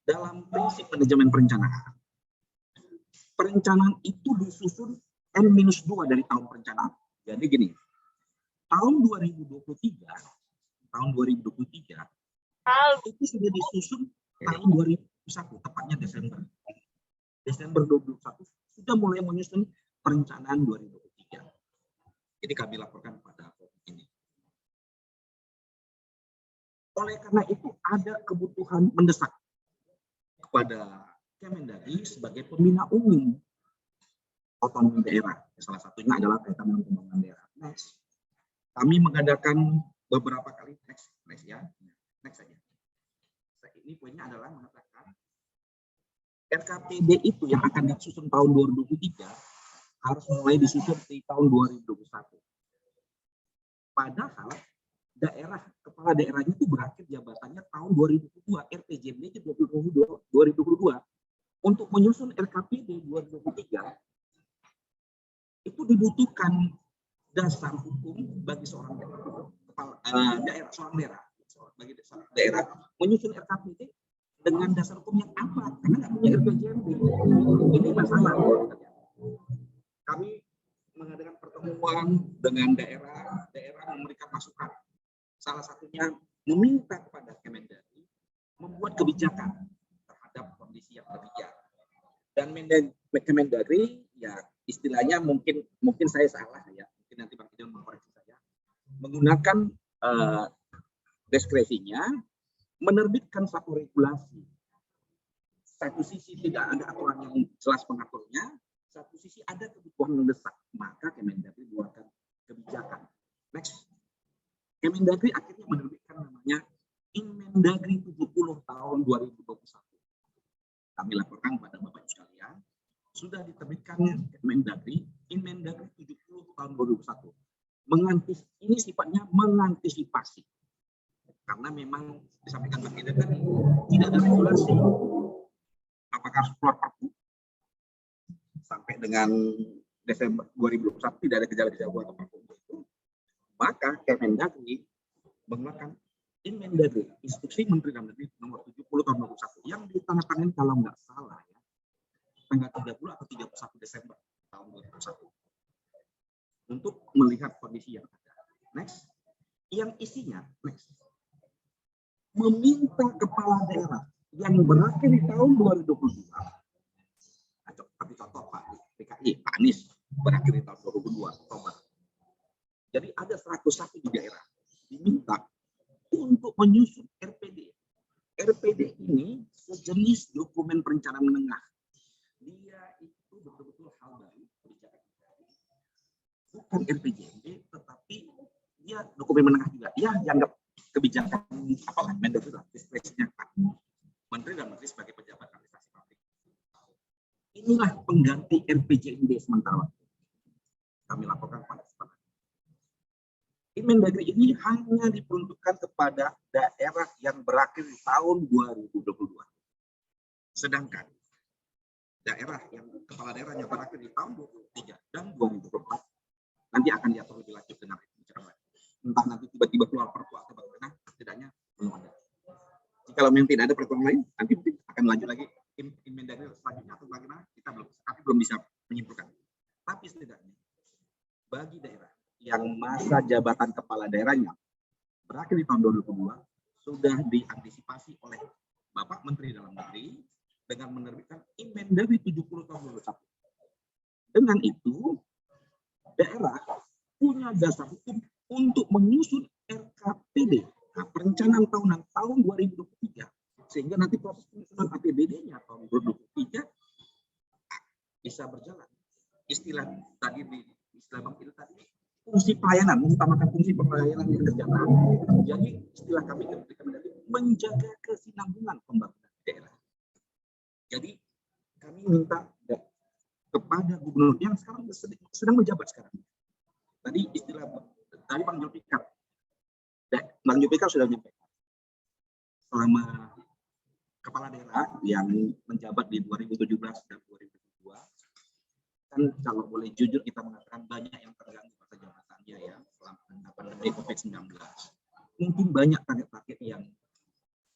Dalam prinsip manajemen perencanaan, perencanaan itu disusun N-2 dari tahun perencanaan. Jadi gini, tahun 2023 itu sudah disusun tahun 2021, tepatnya Desember 2021 sudah mulai menyusun perencanaan 2023. Jadi kami laporkan pada ini. Oleh karena itu ada kebutuhan mendesak kepada Kemendagri sebagai pembina umum otonomi daerah. Salah satunya adalah kaitan dengan pembangunan daerah. Next. Kami mengadakan beberapa kali next ya. Next saja. Ini poinnya adalah mengatakan RKPD itu yang akan disusun tahun 2023 harus mulai disusun di tahun 2021. Padahal kepala daerahnya itu berakhir jabatannya tahun 2022, RPJMD 2022. Untuk menyusun RKPD 2023 itu dibutuhkan dasar hukum bagi seorang daerah menyusun RKPD dengan dasar hukum yang apa? Karena nggak punya RPJMD. Ini masalah. Kami mengadakan pertemuan dengan daerah memberikan masukan. Salah satunya meminta kepada Kemendagri membuat kebijakan terhadap kondisi yang demikian. Dan Kemendagri ya istilahnya mungkin saya salah ya, mungkin nanti Bang Idil mengkoreksi saya, menggunakan diskresinya menerbitkan satu regulasi. Satu sisi tidak ada aturan yang jelas mengaturnya, satu sisi ada kebutuhan mendesak, maka Kemendagri buatkan kebijakan. Next. Kemendagri akhirnya menerbitkan namanya Inmendagri 70 tahun 2021. Kami laporkan pada Bapak Ibu sekalian, sudah diterbitkan Kemendagri Inmendagri 70 tahun 2021. Ini sifatnya mengantisipasi. Karena memang disampaikan Pak Ida tadi, tidak ada regulasi. Apakah harus keluar Perpu? Sampai dengan Desember 2021 tidak ada gejala-gejala atau Perpu itu. Maka Kemendagri mengeluarkan Inmendagri, Instruksi Menteri Dalam Negeri nomor 70 tahun 2021 yang ditandatangani kalau nggak salah ya, tanggal 30 atau 31 Desember tahun 2021 untuk melihat kondisi yang ada. Next, yang isinya next, meminta kepala daerah yang berakhir di tahun 2022. Tapi contoh Pak PKI, Pak Anies berakhir di tahun 2022 Oktober. Jadi ada 101 di daerah diminta untuk menyusun RPD. RPD ini sejenis dokumen perencanaan menengah. Dia itu betul-betul hal baru, kebijakan bukan RPJMD, tetapi dia dokumen menengah juga. Ya, dianggap kebijakan apalah Mendagri lah, diskresinya Pak Menteri Dalam Negeri sebagai pejabat administrasi publik. Inilah pengganti RPJMD sementara waktu. Kami laporkan pada setelah. Inmendagri ini hanya diperuntukkan kepada daerah yang berakhir di tahun 2022. Sedangkan daerah yang kepala daerahnya berakhir di tahun 2023 dan 2024 nanti akan diatur lebih lanjut dengan bicara. Entah nanti tiba-tiba keluar Perpu atau bagaimana, setidaknya belum ada. Jika memang tidak ada peraturan lain, nanti mungkin akan lanjut lagi Inmendagri selanjutnya atau bagaimana, kami belum bisa menyimpulkan. Tapi setidaknya bagi daerah yang masa jabatan kepala daerahnya berakhir di tahun 2022 sudah diantisipasi oleh Bapak Menteri Dalam Negeri dengan menerbitkan Inmendagri 70 tahun 2021. Dengan itu, daerah punya dasar hukum untuk menyusun RKPD, perencanaan tahunan tahun 2023, sehingga nanti proses penyusunan APBD-nya tahun 2023 bisa berjalan. Istilah tadi istilah Bang Idil tadi, fungsi pelayanan, mengutamakan fungsi pelayanan yang kerjaan. Jadi istilah kami ketika menjaga kesinambungan pembangunan daerah. Jadi kami minta kepada gubernur yang sekarang sedang menjabat sekarang. Tadi istilah tadi Bang Zulfikar, Bang Jupika sudah menyampaikan, selama kepala daerah yang menjabat di 2017 dan 2022, kan kalau boleh jujur kita mengatakan banyak yang terganggu masa jabatannya ya selama pandemi COVID-19. Mungkin banyak target-target yang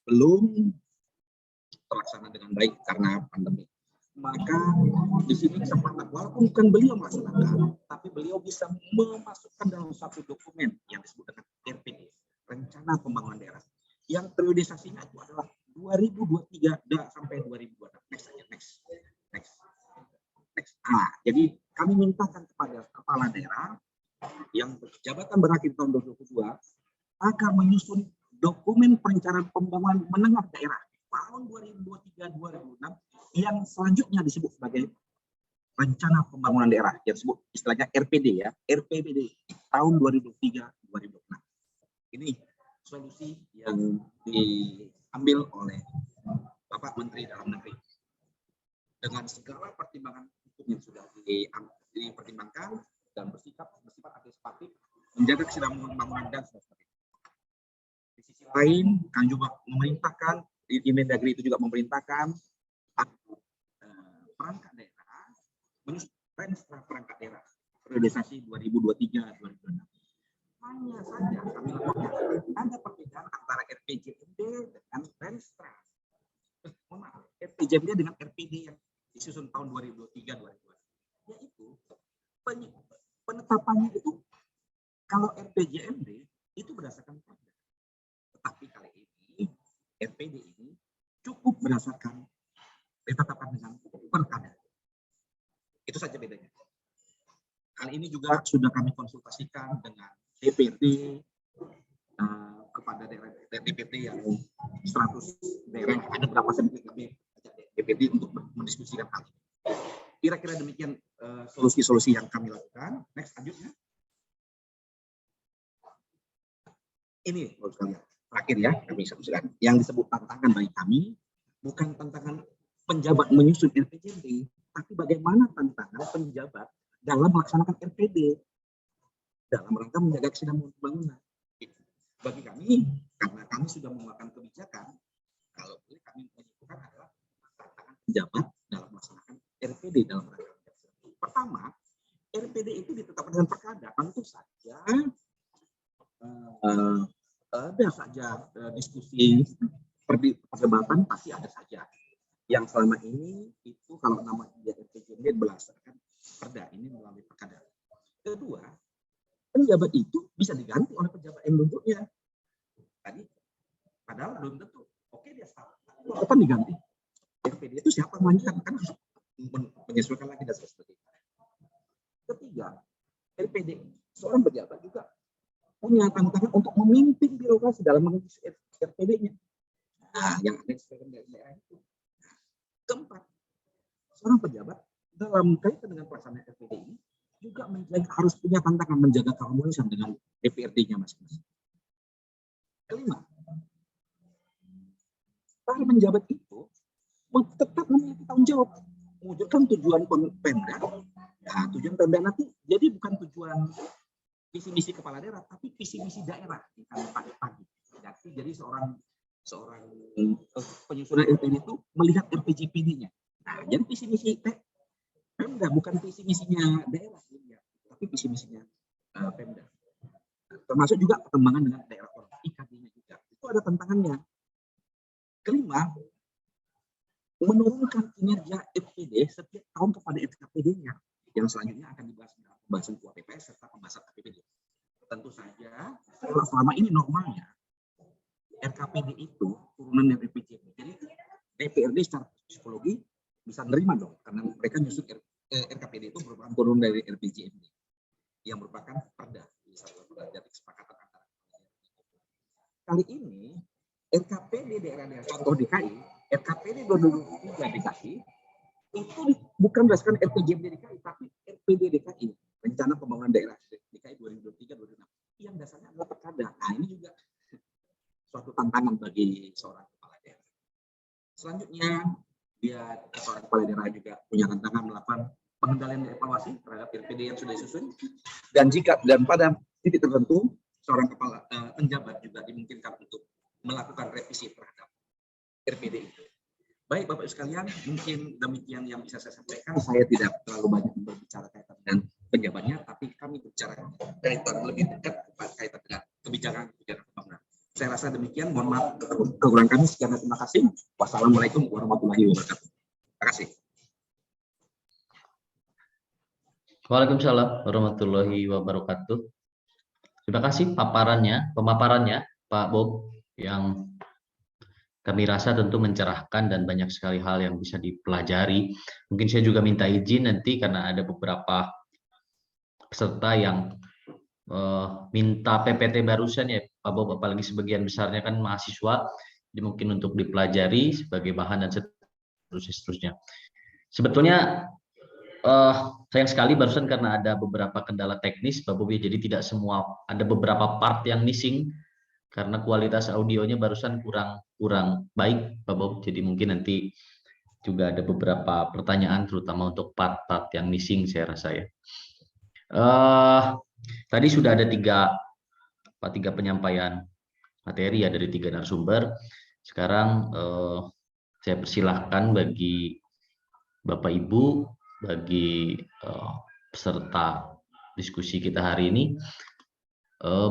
belum terlaksana dengan baik karena pandemi. Maka di sini kesempatan, walaupun bukan beliau melaksanakan, tapi beliau bisa memasukkan dalam satu dokumen yang disebut dengan RPD, Rencana Pembangunan Daerah, yang periodisasinya itu adalah 2023 sampai 2026. Next saja, next. Nah, jadi kami mintakan kepada kepala daerah yang jabatan berakhir tahun 2022 agar menyusun dokumen perencanaan pembangunan menengah daerah tahun 2023-2026 yang selanjutnya disebut sebagai Rencana Pembangunan Daerah, yang disebut istilahnya RPD ya, RPBD tahun 2023-2026. Ini solusi yang diambil oleh Bapak Menteri Dalam Negeri dengan segala pertimbangan hukum yang sudah dipertimbangkan dan bersifat antisipatif, menjaga kesinambungan pembangunan dan sebagainya. Di sisi lain, kan juga memerintahkan di Mendagri itu juga memerintahkan perangkat daerah menyusun perangkat daerah periodisasi 2023-2026. Hanya saja kami lakukan ada perbedaan antara RPJMD dengan Renstra. RPJMD dengan RPD yang disusun tahun 2023-2024, yaitu penetapannya itu kalau RPJMD itu berdasarkan perda, tetapi kali ini RPD ini cukup berdasarkan ditetapkan dengan perkada. Itu saja bedanya. Kali ini juga sudah kami konsultasikan dengan DPD kepada daerah DPD yang 100 daerah, ada berapa sedikit kami DPD untuk mendiskusikan hal ini. Kira-kira demikian solusi-solusi yang kami lakukan. Next, lanjutnya. Ini menurut kalian terakhir ya, kami sampaikan yang disebut tantangan bagi kami bukan tantangan penjabat menyusun RPJMD, tapi bagaimana tantangan penjabat dalam melaksanakan RPD dalam rangka menjaga kesinambungan pembangunan. Bagi kami, karena kami sudah mengeluarkan kebijakan, kalau boleh kami menyimpulkan adalah tantangan penjabat dalam melaksanakan RPD dalam rangka menjaga kesinambungan. Pertama, RPD itu ditetapkan dengan perkada, tentu saja ada saja diskusi perdebatan, pasti ada saja. Yang selama ini itu kalau nama RPJMD berdasarkan perda, ini melalui perkada. Kedua, penjabat itu bisa diganti oleh pejabat yang menunjuknya. Tadi, padahal belum tentu. Oke, dia staf. Kapan diganti? RPD itu siapa yang melanjutkan? Kan harus menyesuaikan lagi dan sebagainya. Ketiga, RPD seorang pejabat juga punya tantangan untuk memimpin birokrasi dalam mengurus RPD-nya. Nah, yang ada di daerah itu. Keempat, seorang pejabat dalam kaitan dengan pelaksanaan RPD ini juga harus punya tantangan menjaga keharmonisan dengan DPRD-nya masing-masing. Kelima, para penjabat itu tetap memiliki tanggung jawab mewujudkan tujuan Pemda. Nah, tujuan Pemda nanti jadi bukan tujuan visi misi kepala daerah, tapi visi misi daerah di pagi-pagi. Jadi seorang penyusunan RPD itu melihat RPJPD-nya. Nah, jadi visi misi Pemda bukan visi misinya daerah, tapi visi misinya Pemda. Termasuk juga perkembangan dengan daerah orang, IKD-nya juga. Itu ada tantangannya. Kelima, menurunkan kinerja RPD setiap tahun kepada RKPD-nya yang selanjutnya akan dibahas dalam pembahasan KPPS serta pembahasan APBD. Tentu saja, kalau selama ini normalnya RKPD itu turunan dari RPJMD. Jadi DPRD secara psikologi bisa nerima dong, karena mereka nyusun RKPD itu merupakan turunan dari RPJMD yang merupakan perda, dari kesepakatan antara. Kali ini RKPD daerah-daerah contoh DKI, RKPD 2023 DKI itu bukan berdasarkan RPJMD DKI, tapi RPD DKI, Rencana Pembangunan Daerah DKI 2023-2026, yang dasarnya adalah perkada. Nah, ini juga suatu tantangan bagi seorang kepala daerah. Selanjutnya, seorang kepala daerah juga punya tantangan melakukan pengendalian dan evaluasi terhadap RPD yang sudah disusun, dan pada titik tertentu seorang kepala penjabat juga dimungkinkan untuk melakukan revisi terhadap RPD itu. Baik Bapak Ibu sekalian, mungkin demikian yang bisa saya sampaikan. Saya tidak terlalu banyak berbicara kaitan dengan penjabatnya, tapi kami berbicara kaitan lebih dekat kaitan dengan kebijakan pembangunan. Saya rasa demikian. Mohon maaf kekurangan kami. Sekian, terima kasih. Wassalamualaikum warahmatullahi wabarakatuh. Terima kasih. Waalaikumsalam warahmatullahi wabarakatuh. Terima kasih pemaparannya Pak Bob, yang kami rasa tentu mencerahkan dan banyak sekali hal yang bisa dipelajari. Mungkin saya juga minta izin nanti karena ada beberapa peserta yang minta PPT barusan ya Pak Bob, apalagi sebagian besarnya kan mahasiswa, jadi mungkin untuk dipelajari sebagai bahan dan seterusnya. Sebetulnya sayang sekali barusan karena ada beberapa kendala teknis Pak Bob, jadi tidak semua, ada beberapa part yang missing karena kualitas audionya barusan kurang baik Pak Bob, jadi mungkin nanti juga ada beberapa pertanyaan terutama untuk part-part yang missing saya rasa ya. Tadi sudah ada tiga penyampaian materi ya dari 3 narasumber. Sekarang saya persilahkan bagi Bapak Ibu, bagi peserta diskusi kita hari ini,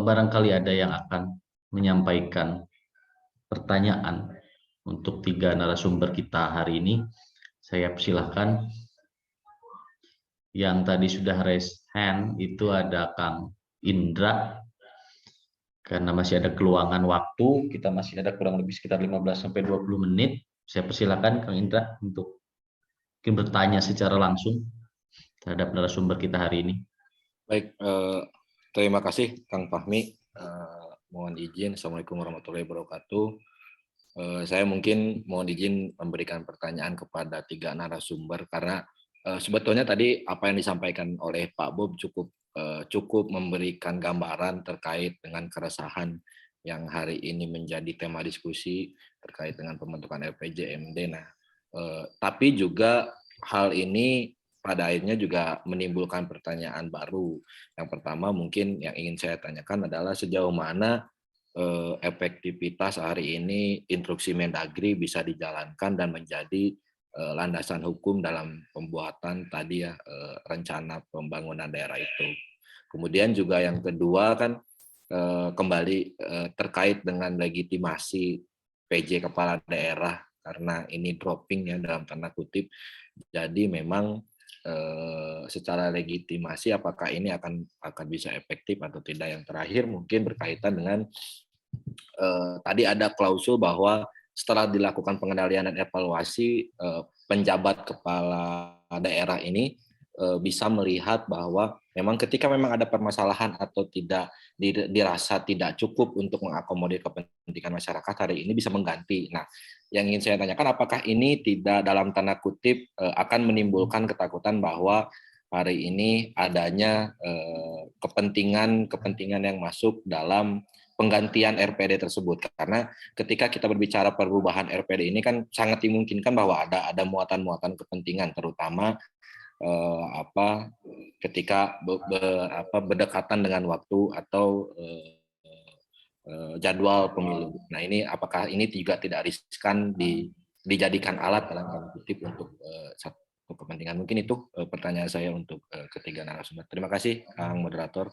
barangkali ada yang akan menyampaikan pertanyaan untuk 3 narasumber kita hari ini. Saya persilahkan. Yang tadi sudah raise hand itu ada Kang Indra. Karena masih ada keluangan waktu, kita masih ada kurang lebih sekitar 15-20 menit. Saya persilahkan Kang Indra untuk mungkin bertanya secara langsung terhadap narasumber kita hari ini. Baik, terima kasih Kang Fahmi. Mohon izin, Assalamualaikum warahmatullahi wabarakatuh. Saya mungkin mohon izin memberikan pertanyaan kepada 3 narasumber karena sebetulnya tadi apa yang disampaikan oleh Pak Bob cukup memberikan gambaran terkait dengan keresahan yang hari ini menjadi tema diskusi terkait dengan pembentukan RPJMD. Nah, tapi juga hal ini pada akhirnya juga menimbulkan pertanyaan baru. Yang pertama mungkin yang ingin saya tanyakan adalah sejauh mana efektivitas hari ini instruksi Mendagri bisa dijalankan dan menjadi landasan hukum dalam pembuatan tadi ya rencana pembangunan daerah itu. Kemudian juga yang kedua kan kembali terkait dengan legitimasi PJ kepala daerah karena ini dropping ya dalam tanda kutip. Jadi memang secara legitimasi apakah ini akan bisa efektif atau tidak. Yang terakhir mungkin berkaitan dengan tadi ada klausul bahwa setelah dilakukan pengendalian dan evaluasi penjabat kepala daerah ini bisa melihat bahwa memang ketika memang ada permasalahan atau tidak dirasa tidak cukup untuk mengakomodir kepentingan masyarakat, hari ini bisa mengganti. Nah, yang ingin saya tanyakan apakah ini tidak dalam tanda kutip akan menimbulkan ketakutan bahwa hari ini adanya kepentingan yang masuk dalam penggantian RPD tersebut, karena ketika kita berbicara perubahan RPD ini kan sangat dimungkinkan bahwa ada muatan-muatan kepentingan, terutama ketika berdekatan dengan waktu atau jadwal pemilu. Nah, ini apakah ini juga tidak riskan dijadikan alat dalam tanda kutip untuk satu kepentingan? Mungkin itu pertanyaan saya untuk ketiga narasumber. Terima kasih, Kang Moderator.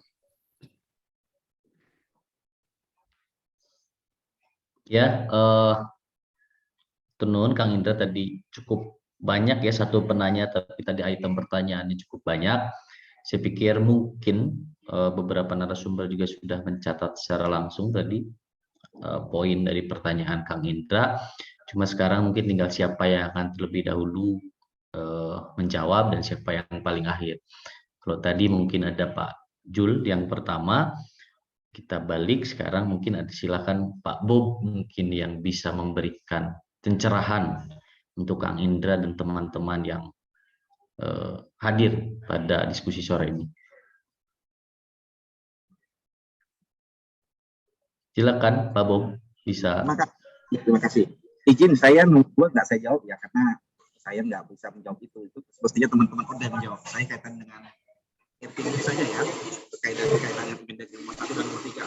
Ya, tenun Kang Indra tadi cukup banyak ya satu penanya, tapi tadi item pertanyaannya cukup banyak. Saya pikir mungkin beberapa narasumber juga sudah mencatat secara langsung tadi poin dari pertanyaan Kang Indra. Cuma sekarang mungkin tinggal siapa yang akan terlebih dahulu menjawab dan siapa yang paling akhir. Kalau tadi mungkin ada Pak Jul yang pertama, kita balik sekarang mungkin silakan Pak Bob mungkin yang bisa memberikan pencerahan untuk Kang Indra dan teman-teman yang hadir pada diskusi sore ini. Silakan Pak Bob, bisa. Terima kasih. Izin saya nggak saya jawab ya karena saya nggak bisa menjawab itu. Itu semestinya teman-teman udah menjawab. Saya kaitan dengan RPD saja ya, kaitan dengan Mendagri nomor 1 dan nomor 3.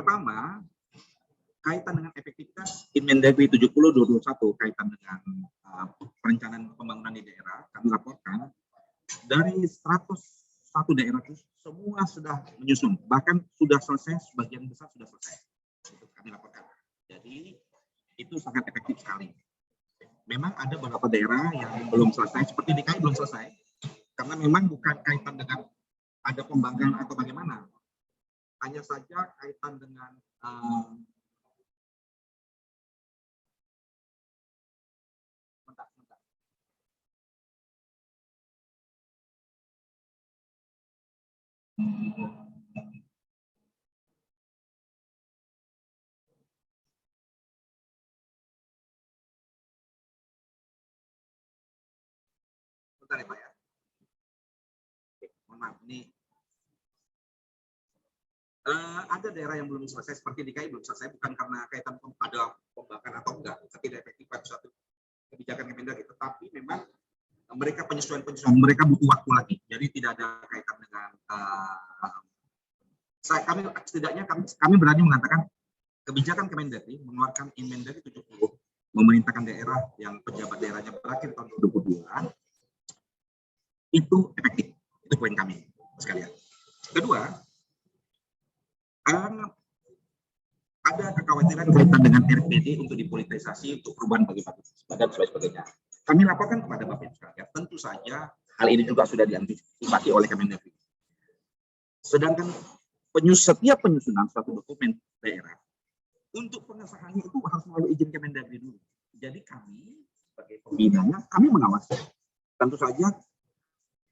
Pertama, kaitan dengan efektivitas Inmendagri 70/2021 kaitan dengan perencanaan pembangunan di daerah, kami laporkan dari 101 daerah itu semua sudah menyusun, bahkan sudah selesai, sebagian besar sudah selesai. Itu kami laporkan. Jadi itu sangat efektif sekali. Memang ada beberapa daerah yang belum selesai, seperti DKI belum selesai, karena memang bukan kaitan dengan ada pembangkangan atau bagaimana. Hanya saja kaitan dengan bentar ya Pak ya. Oke, mohon maaf, ini ada daerah yang belum selesai, seperti DKI belum selesai, bukan karena kaitan ada pembangkangan atau enggak, tidak efektifkan suatu kebijakan Kemendagri, tetapi memang mereka penyesuaian mereka butuh waktu lagi, jadi tidak ada kaitan dengan kami berani mengatakan kebijakan Kemendagri mengeluarkan Inmendagri 70 memerintahkan daerah yang pejabat daerahnya berakhir tahun 2022 itu efektif. Itu poin kami sekalian. Kedua, ada kekhawatiran kaitan dengan RPD untuk dipolitisasi untuk perubahan bagi-bagi dan sebagainya. Kami laporkan kepada Bapak Ibu sekalian, tentu saja hal ini juga sudah diantisipasi oleh Kemendagri. Sedangkan setiap penyusunan suatu dokumen daerah, untuk pengesahannya itu harus melalui izin Kemendagri dulu. Jadi kami sebagai pembinanya, kami mengawasi. Tentu saja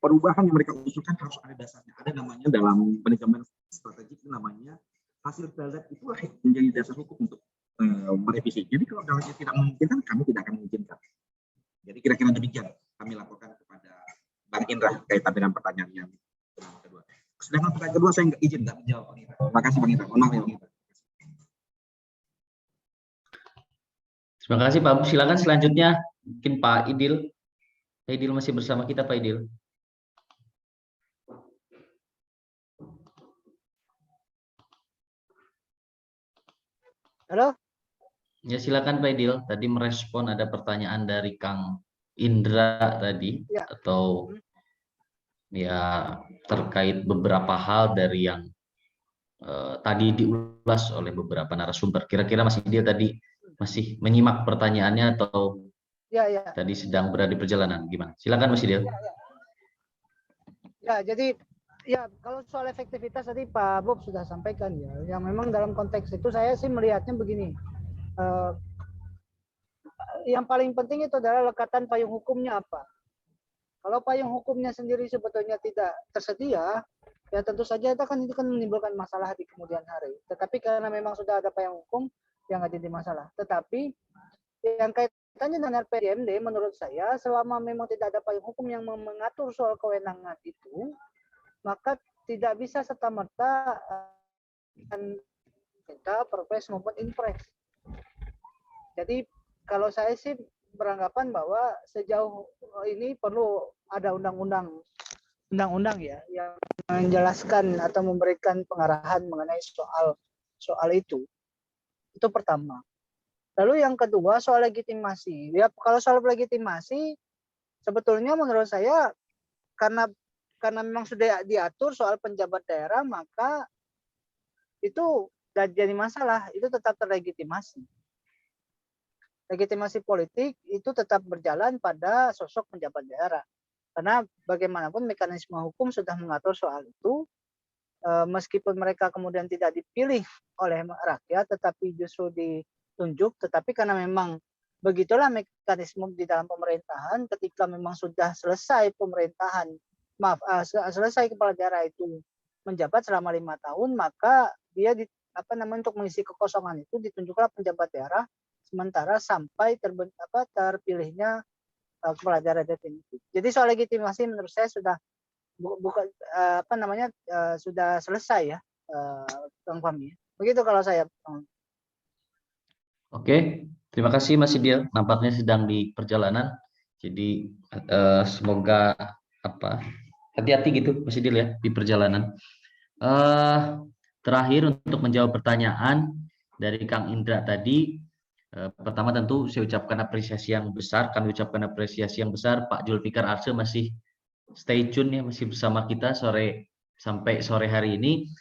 perubahan yang mereka usulkan harus ada dasarnya. Ada namanya dalam manajemen strategik, namanya hasil pilot itulah menjadi dasar hukum untuk merevisi. Jadi kalau dalilnya tidak memungkinkan, kami tidak akan mengizinkan. Jadi kira-kira demikian kami laporkan kepada Bang Indra kaitan dengan pertanyaan yang kedua. Sedangkan pertanyaan kedua saya nggak izin nggak menjawab Bang Indra. Terima kasih Bang Indra. Mohon maaf ya Bang Indra. Terima kasih Pak Bu. Silakan selanjutnya mungkin Pak Idil. Pak Idil masih bersama kita Pak Idil. Halo? Ya silakan Pak Idil. Tadi merespon ada pertanyaan dari Kang Indra tadi Ya. Atau ya terkait beberapa hal dari yang tadi diulas oleh beberapa narasumber. Kira-kira Mas Idil tadi masih menyimak pertanyaannya atau Ya. tadi sedang berada di perjalanan? Gimana? Silakan Mas Idil. Ya, jadi ya kalau soal efektivitas tadi Pak Bob sudah sampaikan ya. Yang memang dalam konteks itu saya sih melihatnya begini. Yang paling penting itu adalah lekatan payung hukumnya apa. Kalau payung hukumnya sendiri sebetulnya tidak tersedia, ya tentu saja itu kan menimbulkan masalah di kemudian hari. Tetapi karena memang sudah ada payung hukum, yang nggak jadi masalah. Tetapi yang kaitannya dengan RPJMD, menurut saya selama memang tidak ada payung hukum yang mengatur soal kewenangan itu, maka tidak bisa serta-merta kita perpres maupun impres. Jadi kalau saya sih beranggapan bahwa sejauh ini perlu ada undang-undang ya yang menjelaskan atau memberikan pengarahan mengenai soal itu. Itu pertama. Lalu yang kedua soal legitimasi. Ya kalau soal legitimasi sebetulnya menurut saya karena memang sudah diatur soal penjabat daerah, maka itu tidak jadi masalah, itu tetap terlegitimasi. Legitimasi politik itu tetap berjalan pada sosok penjabat daerah. Karena bagaimanapun mekanisme hukum sudah mengatur soal itu, meskipun mereka kemudian tidak dipilih oleh rakyat, tetapi justru ditunjuk, tetapi karena memang begitulah mekanisme di dalam pemerintahan, ketika memang sudah selesai pemerintahan, selesai kepala daerah itu menjabat selama 5 tahun, maka dia untuk mengisi kekosongan itu ditunjuklah penjabat daerah sementara sampai terpilihnya kepala daerah definitif. Jadi soal legitimasi menurut saya sudah sudah selesai ya, Bang Fahmi. Begitu kalau saya. Oke, terima kasih Mas Idil. Nampaknya sedang di perjalanan. Jadi semoga hati-hati gitu Mas Idil ya di perjalanan. terakhir untuk menjawab pertanyaan dari Kang Indra tadi, pertama tentu saya ucapkan apresiasi yang besar. Kami ucapkan apresiasi yang besar. Pak Julfikar Arse masih stay tune ya, masih bersama kita sampai sore hari ini.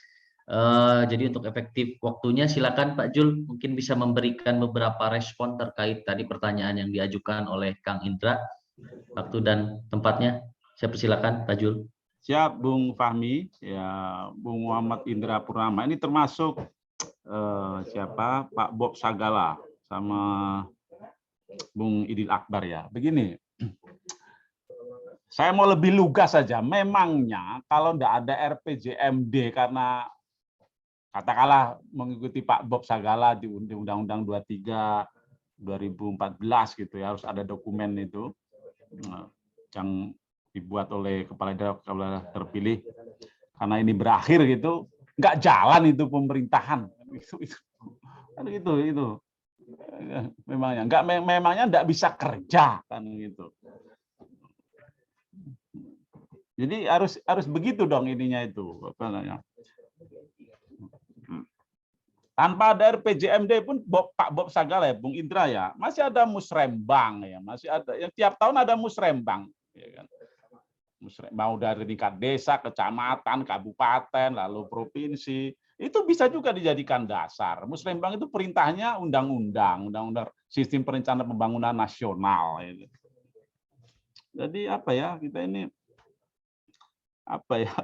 Jadi untuk efektif waktunya, silakan Pak Jul mungkin bisa memberikan beberapa respon terkait tadi pertanyaan yang diajukan oleh Kang Indra. Waktu dan tempatnya, saya persilakan Pak Jul. Siap, Bung Fahmi, ya, Bung Muhammad Indra Purnama. Ini termasuk siapa? Pak Bob Sagala sama Bung Idil Akbar ya. Begini, saya mau lebih lugas saja. Memangnya kalau tidak ada RPJMD karena katakanlah mengikuti Pak Bob Sagala di Undang-Undang 23 2014 gitu ya, harus ada dokumen itu yang dibuat oleh kepala daerah terpilih. Karena ini berakhir gitu, nggak jalan itu pemerintahan. Itu memangnya memangnya nggak bisa kerja kan gitu. Jadi harus begitu dong ininya itu, apa namanya. Tanpa ada RPJMD pun Pak Bob Sagala ya, Bung Indra ya, masih ada musrembang ya, masih ada yang tiap tahun ada musrembang, ya kan. Mau dari tingkat desa, kecamatan, kabupaten, lalu provinsi, itu bisa juga dijadikan dasar. Musrembang itu perintahnya undang-undang sistem perencanaan pembangunan nasional. Jadi apa ya, kita ini apa ya?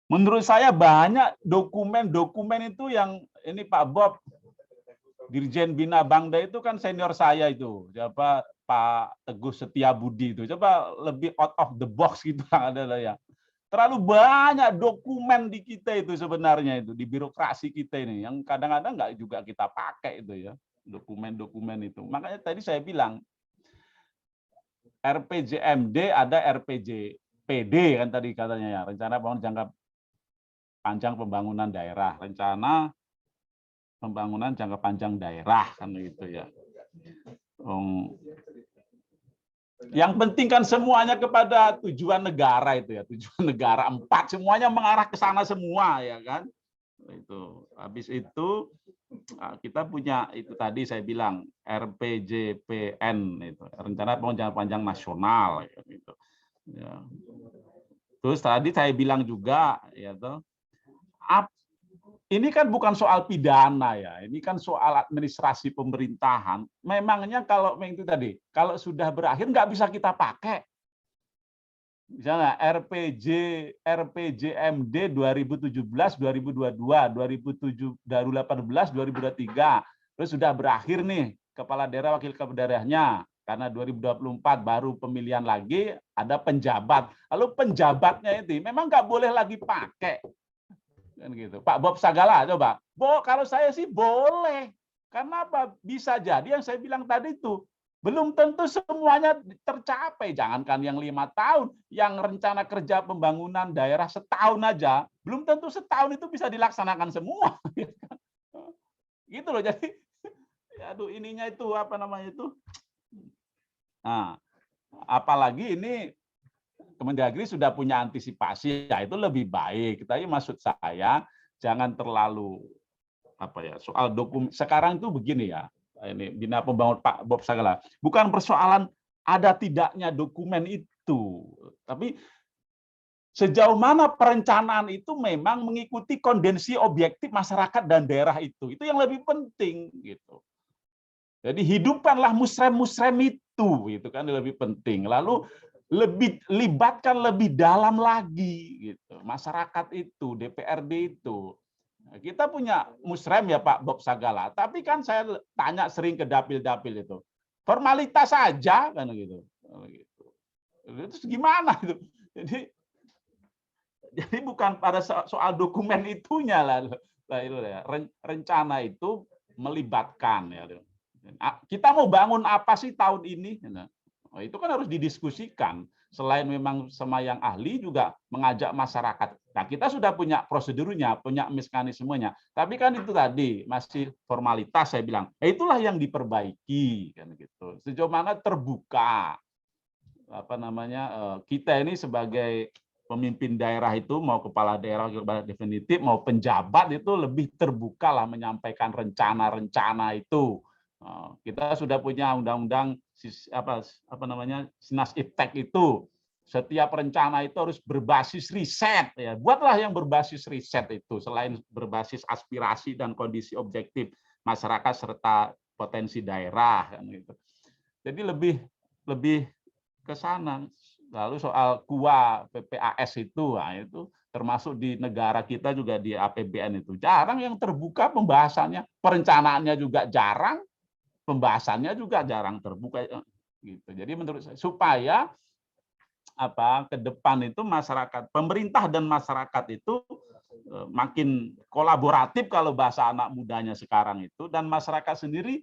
Menurut saya banyak dokumen-dokumen itu yang ini Pak Bob, Dirjen Bina Bangda itu kan senior saya itu, siapa Pak Teguh Setiabudi itu, coba lebih out of the box gitu adalah ya. Terlalu banyak dokumen di kita itu sebenarnya itu di birokrasi kita ini yang kadang-kadang nggak juga kita pakai itu ya, dokumen-dokumen itu. Makanya tadi saya bilang RPJMD ada RPJPD kan tadi katanya ya, rencana pembangunan jangka panjang pembangunan daerah, rencana pembangunan jangka panjang daerah kan gitu ya. Yang penting kan semuanya kepada tujuan negara itu ya, tujuan negara 4 semuanya mengarah ke sana semua ya kan. Itu habis itu kita punya itu tadi saya bilang RPJPN itu, rencana pembangunan jangka panjang nasional gitu. Ya. Terus tadi saya bilang juga ya toh, ini kan bukan soal pidana ya, ini kan soal administrasi pemerintahan. Memangnya kalau itu tadi, kalau sudah berakhir nggak bisa kita pakai. Misalnya RPJMD 2017, 2022, 2018, 2023, terus sudah berakhir nih kepala daerah, wakil kepala daerahnya. Karena 2024 baru pemilihan lagi, ada penjabat. Lalu penjabatnya itu memang nggak boleh lagi pakai. Kan gitu. Pak Bob Sagala coba. Kalau saya sih boleh. Karena apa? Bisa jadi yang saya bilang tadi itu belum tentu semuanya tercapai. Jangankan yang 5 tahun, yang rencana kerja pembangunan daerah setahun aja, belum tentu setahun itu bisa dilaksanakan semua. Gitu loh. Jadi aduh ininya itu apa namanya itu. Nah, apalagi ini Kemendagri sudah punya antisipasi, ya itu lebih baik. Tapi maksud saya jangan terlalu apa ya soal dokumen. Sekarang itu begini ya, ini Bina Pembangunan Pak Bob Sagala. Bukan persoalan ada tidaknya dokumen itu, tapi sejauh mana perencanaan itu memang mengikuti kondisi objektif masyarakat dan daerah itu yang lebih penting gitu. Jadi hidupkanlah musrem-musrem itu kan lebih penting. Lalu libatkan lebih dalam lagi gitu masyarakat itu, DPRD itu. Kita punya musrem ya Pak Bob Sagala, tapi kan saya tanya sering ke dapil-dapil itu formalitas saja kan gitu. Terus gimana itu? Jadi bukan pada soal dokumen itunya lah rencana itu melibatkan ya. Kita mau bangun apa sih tahun ini? Nah, itu kan harus didiskusikan. Selain memang sama yang ahli juga mengajak masyarakat. Nah, kita sudah punya prosedurnya, punya mekanismenya. Tapi kan itu tadi masih formalitas saya bilang. Itulah yang diperbaiki kan gitu. Sejauh mana terbuka apa namanya kita ini sebagai pemimpin daerah itu, mau kepala daerah definitif, mau penjabat itu lebih terbuka lah menyampaikan rencana-rencana itu. Kita sudah punya undang-undang apa namanya Sinas Iptek itu. Setiap rencana itu harus berbasis riset, ya. Buatlah yang berbasis riset itu, selain berbasis aspirasi dan kondisi objektif masyarakat serta potensi daerah, kan gitu. Jadi lebih ke sana. Lalu soal KUA PPAS itu, nah itu termasuk di negara kita juga di APBN itu jarang yang terbuka pembahasannya, perencanaannya juga jarang, pembahasannya juga jarang terbuka gitu. Jadi menurut saya supaya ke depan itu masyarakat, pemerintah dan masyarakat itu makin kolaboratif kalau bahasa anak mudanya sekarang itu, dan masyarakat sendiri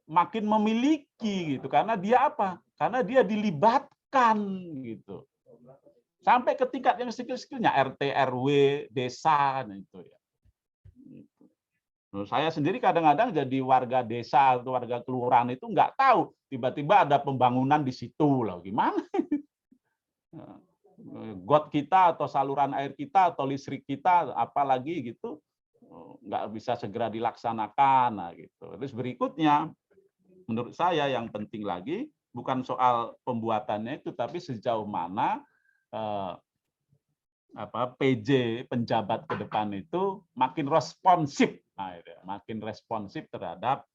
makin memiliki gitu, karena dia apa? Karena dia dilibatkan gitu. Sampai ke tingkat yang skill-skillnya RT, RW, desa itu ya. Saya sendiri kadang-kadang jadi warga desa atau warga kelurahan itu nggak tahu, tiba-tiba ada pembangunan di situ loh, gimana? Got kita atau saluran air kita atau listrik kita apalagi gitu nggak bisa segera dilaksanakan, nah gitu. Terus berikutnya menurut saya yang penting lagi bukan soal pembuatannya itu, tapi sejauh mana PJ penjabat ke depan itu makin responsif, makin responsif terhadap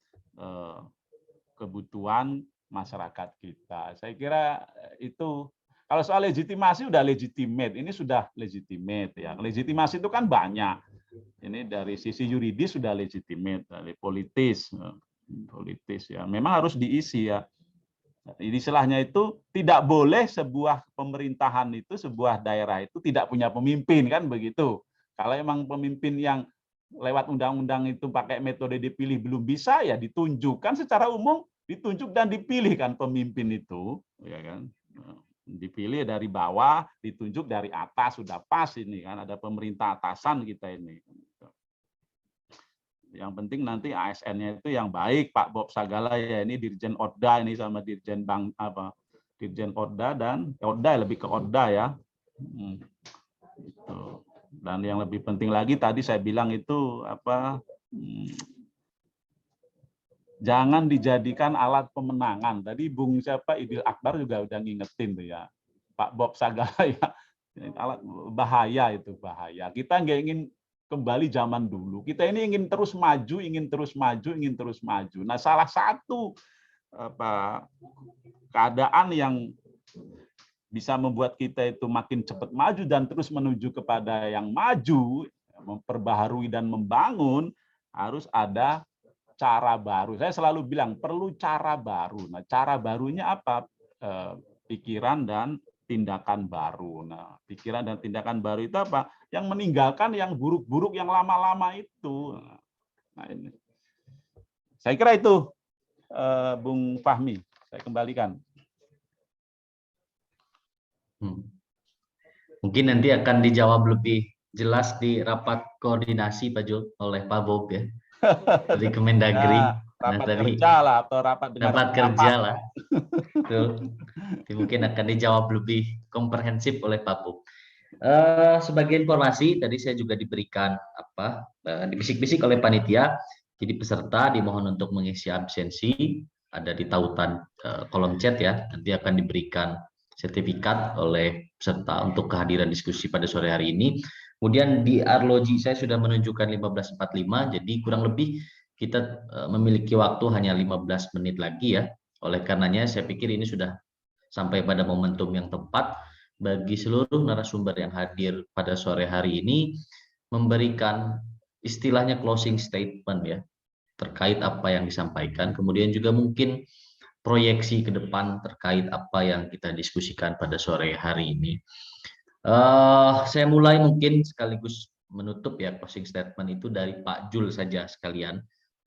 kebutuhan masyarakat kita. Saya kira itu. Kalau soal legitimasi udah legitimate, ini sudah legitimate ya. Legitimasi itu kan banyak. Ini dari sisi yuridis sudah legitimate, dari politis ya. Memang harus diisi ya. Istilahnya itu tidak boleh sebuah pemerintahan itu, sebuah daerah itu tidak punya pemimpin, kan begitu. Kalau emang pemimpin yang lewat undang-undang itu pakai metode dipilih belum bisa, ya ditunjukkan secara umum, ditunjuk dan dipilih kan pemimpin itu, ya kan. Dipilih dari bawah, ditunjuk dari atas, sudah pas ini kan, ada pemerintah atasan kita ini. Yang penting nanti ASN-nya itu yang baik, Pak Bob Sagala ya, ini Dirjen Odda ini sama Dirjen Dirjen Odda dan Odda lebih ke Odda ya. Gitu. Dan yang lebih penting lagi tadi saya bilang itu jangan dijadikan alat pemenangan. Tadi Bung Idil Akbar juga udah ngingetin tuh ya. Pak Bob Sagala ya. Alat bahaya itu, bahaya. Kita nggak ingin kembali zaman dulu. Kita ini ingin terus maju, ingin terus maju, ingin terus maju. Nah, salah satu keadaan yang bisa membuat kita itu makin cepat maju dan terus menuju kepada yang maju, memperbaharui dan membangun, harus ada cara baru. Saya selalu bilang perlu cara baru. Nah, cara barunya apa? Pikiran dan tindakan baru. Nah, pikiran dan tindakan baru itu apa? Yang meninggalkan yang buruk-buruk, yang lama-lama itu. Nah, ini. Saya kira itu, Bung Fahmi. Saya kembalikan. Mungkin nanti akan dijawab lebih jelas di rapat koordinasi Pak Jul oleh Pak Bob ya. Dari Kemendagri. Rapat kerja lah atau rapat dengan rapat kerja lah. Betul. Mungkin akan dijawab lebih komprehensif oleh Pak Bob. Sebagai informasi tadi saya juga diberikan dibisik-bisik oleh panitia. Jadi peserta dimohon untuk mengisi absensi, ada di tautan kolom chat ya. Nanti akan diberikan sertifikat oleh peserta untuk kehadiran diskusi pada sore hari ini. Kemudian di Arloji saya sudah menunjukkan 15.45, jadi kurang lebih kita memiliki waktu hanya 15 menit lagi ya. Oleh karenanya saya pikir ini sudah sampai pada momentum yang tepat bagi seluruh narasumber yang hadir pada sore hari ini memberikan istilahnya closing statement ya terkait apa yang disampaikan, kemudian juga mungkin proyeksi ke depan terkait apa yang kita diskusikan pada sore hari ini. Saya mulai mungkin sekaligus menutup ya closing statement itu dari Pak Jul saja sekalian.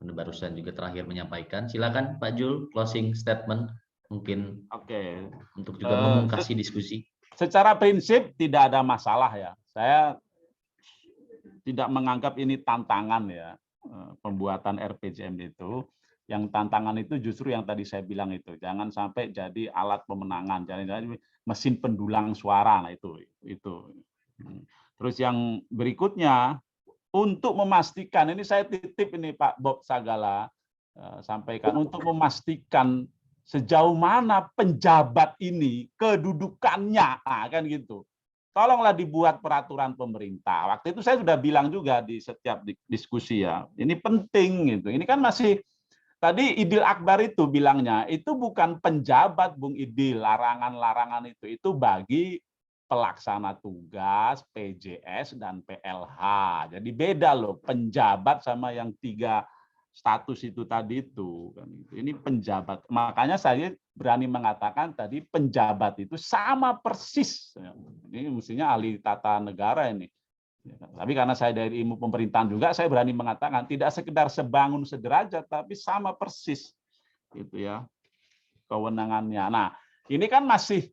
Barusan juga terakhir menyampaikan. Silakan Pak Jul closing statement mungkin. Oke. Untuk juga memungkasi diskusi. Secara prinsip tidak ada masalah ya. Saya tidak menganggap ini tantangan ya pembuatan RPJM itu. yang tantangan itu justru yang tadi saya bilang itu, jangan sampai jadi alat pemenangan, jangan jadi mesin pendulang suara. Nah itu. Terus yang berikutnya, untuk memastikan, ini saya titip ini Pak Bob Sagala sampaikan, untuk memastikan sejauh mana penjabat ini kedudukannya, nah, kan gitu. Tolonglah dibuat peraturan pemerintah. Waktu itu saya sudah bilang juga di setiap diskusi ya, ini penting gitu. Ini kan masih tadi Idil Akbar itu bilangnya, itu bukan penjabat Bung Idil, larangan-larangan itu bagi pelaksana tugas, PJS dan PLH. Jadi beda loh penjabat sama yang 3 status itu tadi itu. Ini penjabat. Makanya saya berani mengatakan tadi penjabat itu sama persis. Ini mestinya ahli tata negara ini. Tapi karena saya dari ilmu pemerintahan juga, saya berani mengatakan tidak sekedar sebangun sederajat, tapi sama persis, gitu ya, kewenangannya. Nah, ini kan masih,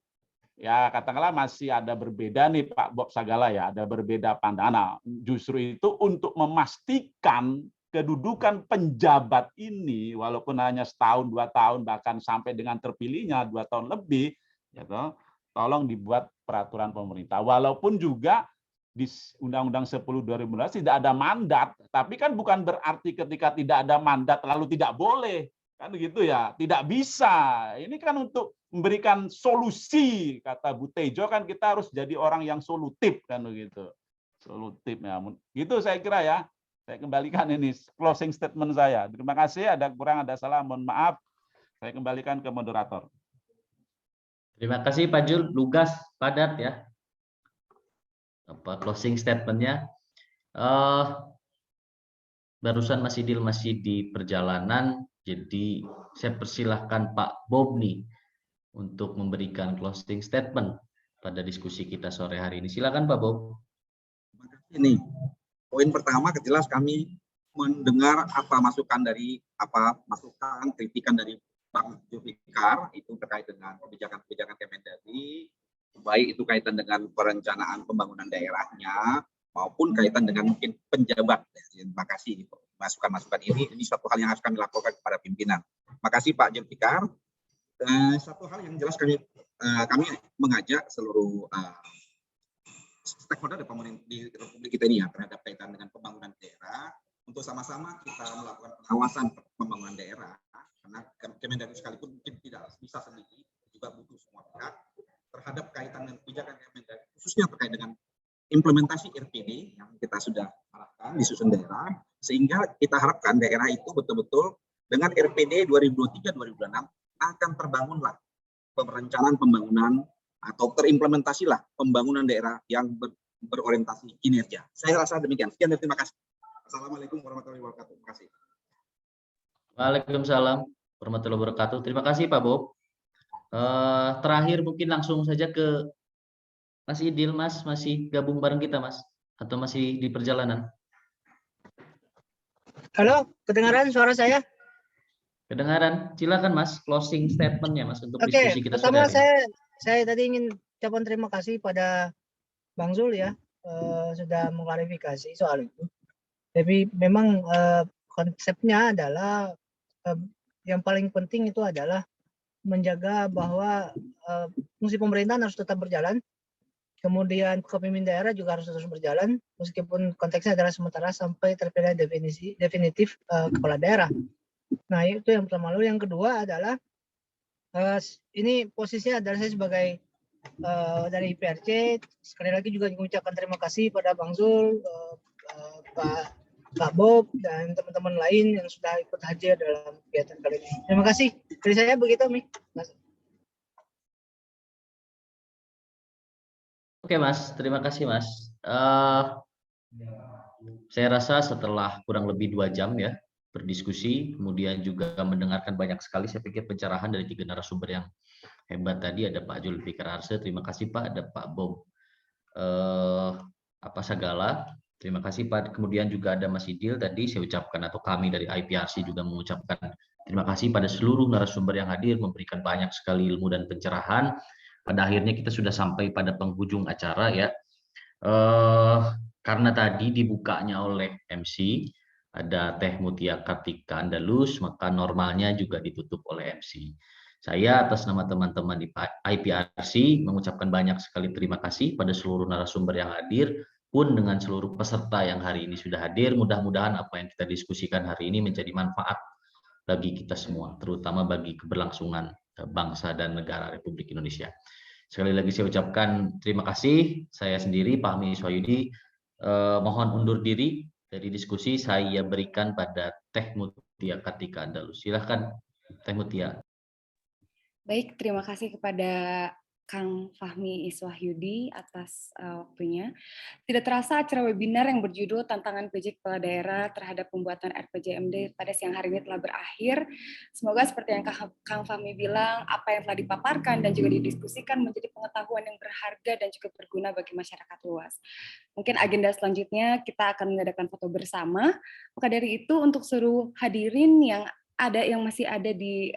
ya katakanlah masih ada berbeda nih Pak Bob Sagala ya, ada berbeda pandangan. Nah, justru itu untuk memastikan kedudukan penjabat ini, walaupun hanya setahun, 2 tahun, bahkan sampai dengan terpilihnya 2 tahun lebih, gitu, tolong dibuat peraturan pemerintah. Walaupun juga di Undang-Undang 10 2012 tidak ada mandat, tapi kan bukan berarti ketika tidak ada mandat lalu tidak boleh, kan begitu ya, tidak bisa. Ini kan untuk memberikan solusi, kata Bu Tejo kan kita harus jadi orang yang solutif, kan begitu. Solutif ya, gitu saya kira ya. Saya kembalikan ini closing statement saya. Terima kasih, ada kurang ada salah, mohon maaf. Saya kembalikan ke moderator. Terima kasih Pak Jul, lugas, padat ya. Apa closing statement-nya? Barusan Mas Idil masih di perjalanan, jadi saya persilahkan Pak Bob nih untuk memberikan closing statement pada diskusi kita sore hari ini. Silakan Pak Bob. Ini poin pertama, jelas kami mendengar masukan kritikan dari Bang Zulfikar itu terkait dengan kebijakan-kebijakan Kemendagri, baik itu kaitan dengan perencanaan pembangunan daerahnya maupun kaitan dengan mungkin penjabat. Terima kasih masukan-masukan ini suatu hal yang harus kami laporkan kepada pimpinan. Terima kasih Pak Zulfikar. Satu hal yang jelas kami mengajak seluruh stakeholder di Republik kita ini ya terhadap kaitan dengan pembangunan daerah untuk sama-sama kita melakukan pengawasan pembangunan daerah, karena Kemendagri sekalipun mungkin tidak bisa sendiri, juga butuh semua pihak terhadap kaitan dengan kebijakan Kemendagri, khususnya terkait dengan implementasi RPD yang kita sudah harapkan di susun daerah, sehingga kita harapkan daerah itu betul-betul dengan RPD 2023-2026 akan terbangunlah perencanaan pembangunan atau terimplementasilah pembangunan daerah yang berorientasi kinerja. Saya rasa demikian. Sekian dan terima kasih. Assalamualaikum warahmatullahi wabarakatuh. Terima kasih. Waalaikumsalam warahmatullahi wabarakatuh. Terima kasih Pak Bob. Terakhir mungkin langsung saja ke Mas Idil, Mas masih gabung bareng kita Mas atau masih di perjalanan? Halo, kedengaran suara saya? Kedengaran. Silakan Mas, closing statement-nya Mas untuk Oke, diskusi kita pertama sore hari. saya tadi ingin ucapkan terima kasih pada Bang Zul ya, sudah mengklarifikasi soal itu. Tapi memang konsepnya adalah yang paling penting itu adalah menjaga bahwa fungsi pemerintahan harus tetap berjalan, kemudian kepemimpinan daerah juga harus terus berjalan, meskipun konteksnya adalah sementara sampai terpilih definitif kepala daerah. Nah itu yang pertama. Lalu yang kedua adalah ini posisinya adalah saya sebagai dari IPRC, sekali lagi juga mengucapkan terima kasih pada Bang Zul, Pak Bob, dan teman-teman lain yang sudah ikut hadir dalam kegiatan kali ini. Terima kasih. Dari saya begitu, Mi. Oke Mas, terima kasih Mas. Saya rasa setelah kurang lebih 2 jam ya berdiskusi, kemudian juga mendengarkan banyak sekali, saya pikir pencerahan dari 3 narasumber yang hebat tadi. Ada Pak Zulfikar Arse, terima kasih Pak. Ada Pak Bob Sagala, terima kasih Pak. Kemudian juga ada Mas Idil tadi, saya ucapkan atau kami dari IPRC juga mengucapkan terima kasih pada seluruh narasumber yang hadir, memberikan banyak sekali ilmu dan pencerahan. Pada akhirnya kita sudah sampai pada penghujung acara ya. Karena tadi dibukanya oleh MC, ada Teh Mutia Kartika Andalus, maka normalnya juga ditutup oleh MC. Saya atas nama teman-teman di IPRC mengucapkan banyak sekali terima kasih pada seluruh narasumber yang hadir, pun dengan seluruh peserta yang hari ini sudah hadir. Mudah-mudahan apa yang kita diskusikan hari ini menjadi manfaat bagi kita semua, terutama bagi keberlangsungan bangsa dan negara Republik Indonesia. Sekali lagi saya ucapkan terima kasih. Saya sendiri, Fahmi Iswahyudi, mohon undur diri dari diskusi. Saya berikan pada Teh Mutia Kartika Andalus. Silahkan Teh Mutia. Baik, terima kasih kepada Kang Fahmi Iswahyudi atas waktunya. Tidak terasa acara webinar yang berjudul Tantangan PJ Kepala Daerah terhadap Pembuatan RPJMD pada siang hari ini telah berakhir. Semoga seperti yang Kang Fahmi bilang, apa yang telah dipaparkan dan juga didiskusikan menjadi pengetahuan yang berharga dan juga berguna bagi masyarakat luas. Mungkin agenda selanjutnya kita akan mengadakan foto bersama. Maka dari itu untuk seluruh hadirin yang masih ada di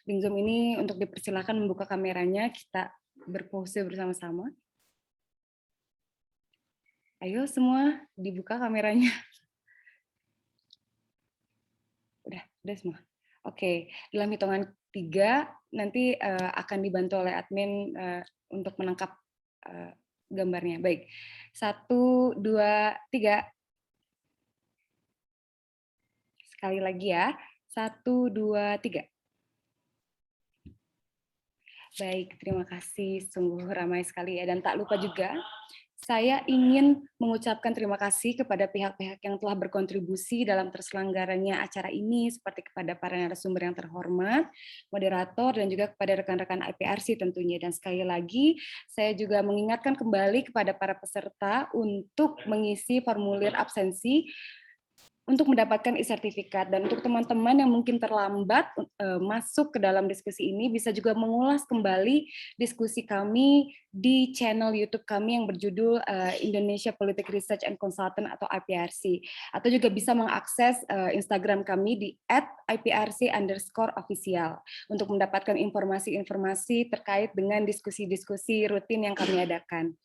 link Zoom ini, untuk dipersilakan membuka kameranya, kita berpose bersama-sama. Ayo semua dibuka kameranya. Udah semua. Oke, dalam hitungan 3 nanti akan dibantu oleh admin untuk menangkap gambarnya. Baik, 1, 2, 3. Sekali lagi ya. 1, 2, 3. Baik, terima kasih. Sungguh ramai sekali ya. Dan tak lupa juga, saya ingin mengucapkan terima kasih kepada pihak-pihak yang telah berkontribusi dalam terselenggaranya acara ini, seperti kepada para narasumber yang terhormat, moderator, dan juga kepada rekan-rekan IPRC tentunya. Dan sekali lagi, saya juga mengingatkan kembali kepada para peserta untuk mengisi formulir absensi untuk mendapatkan e-sertifikat. Dan untuk teman-teman yang mungkin terlambat masuk ke dalam diskusi ini, bisa juga mengulas kembali diskusi kami di channel YouTube kami yang berjudul Indonesia Politik Research and Consultant atau IPRC. Atau juga bisa mengakses Instagram kami di @iprc_official untuk mendapatkan informasi-informasi terkait dengan diskusi-diskusi rutin yang kami adakan.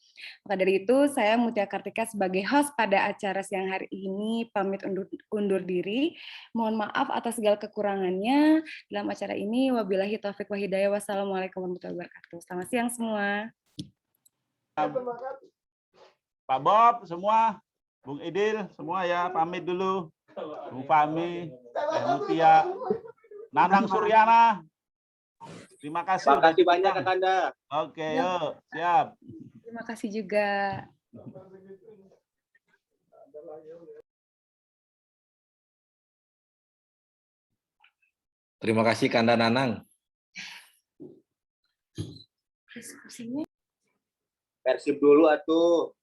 Maka dari itu, saya Mutia Kartika sebagai host pada acara siang hari ini pamit undur diri. Mohon maaf atas segala kekurangannya dalam acara ini. Wabillahi taufiq wa hidayah. Wassalamualaikum warahmatullahi wabarakatuh. Selamat siang semua. Pak Bob semua, Bung Idil semua ya, pamit dulu. Bung Fahmi, Teh Mutia, Nanang Suryana. Terima kasih. Terima kasih banyak Kakanda. Oke, yuk, siap. Terima kasih juga. Terima kasih Kanda Nanang. Diskusinya Persib dulu atuh.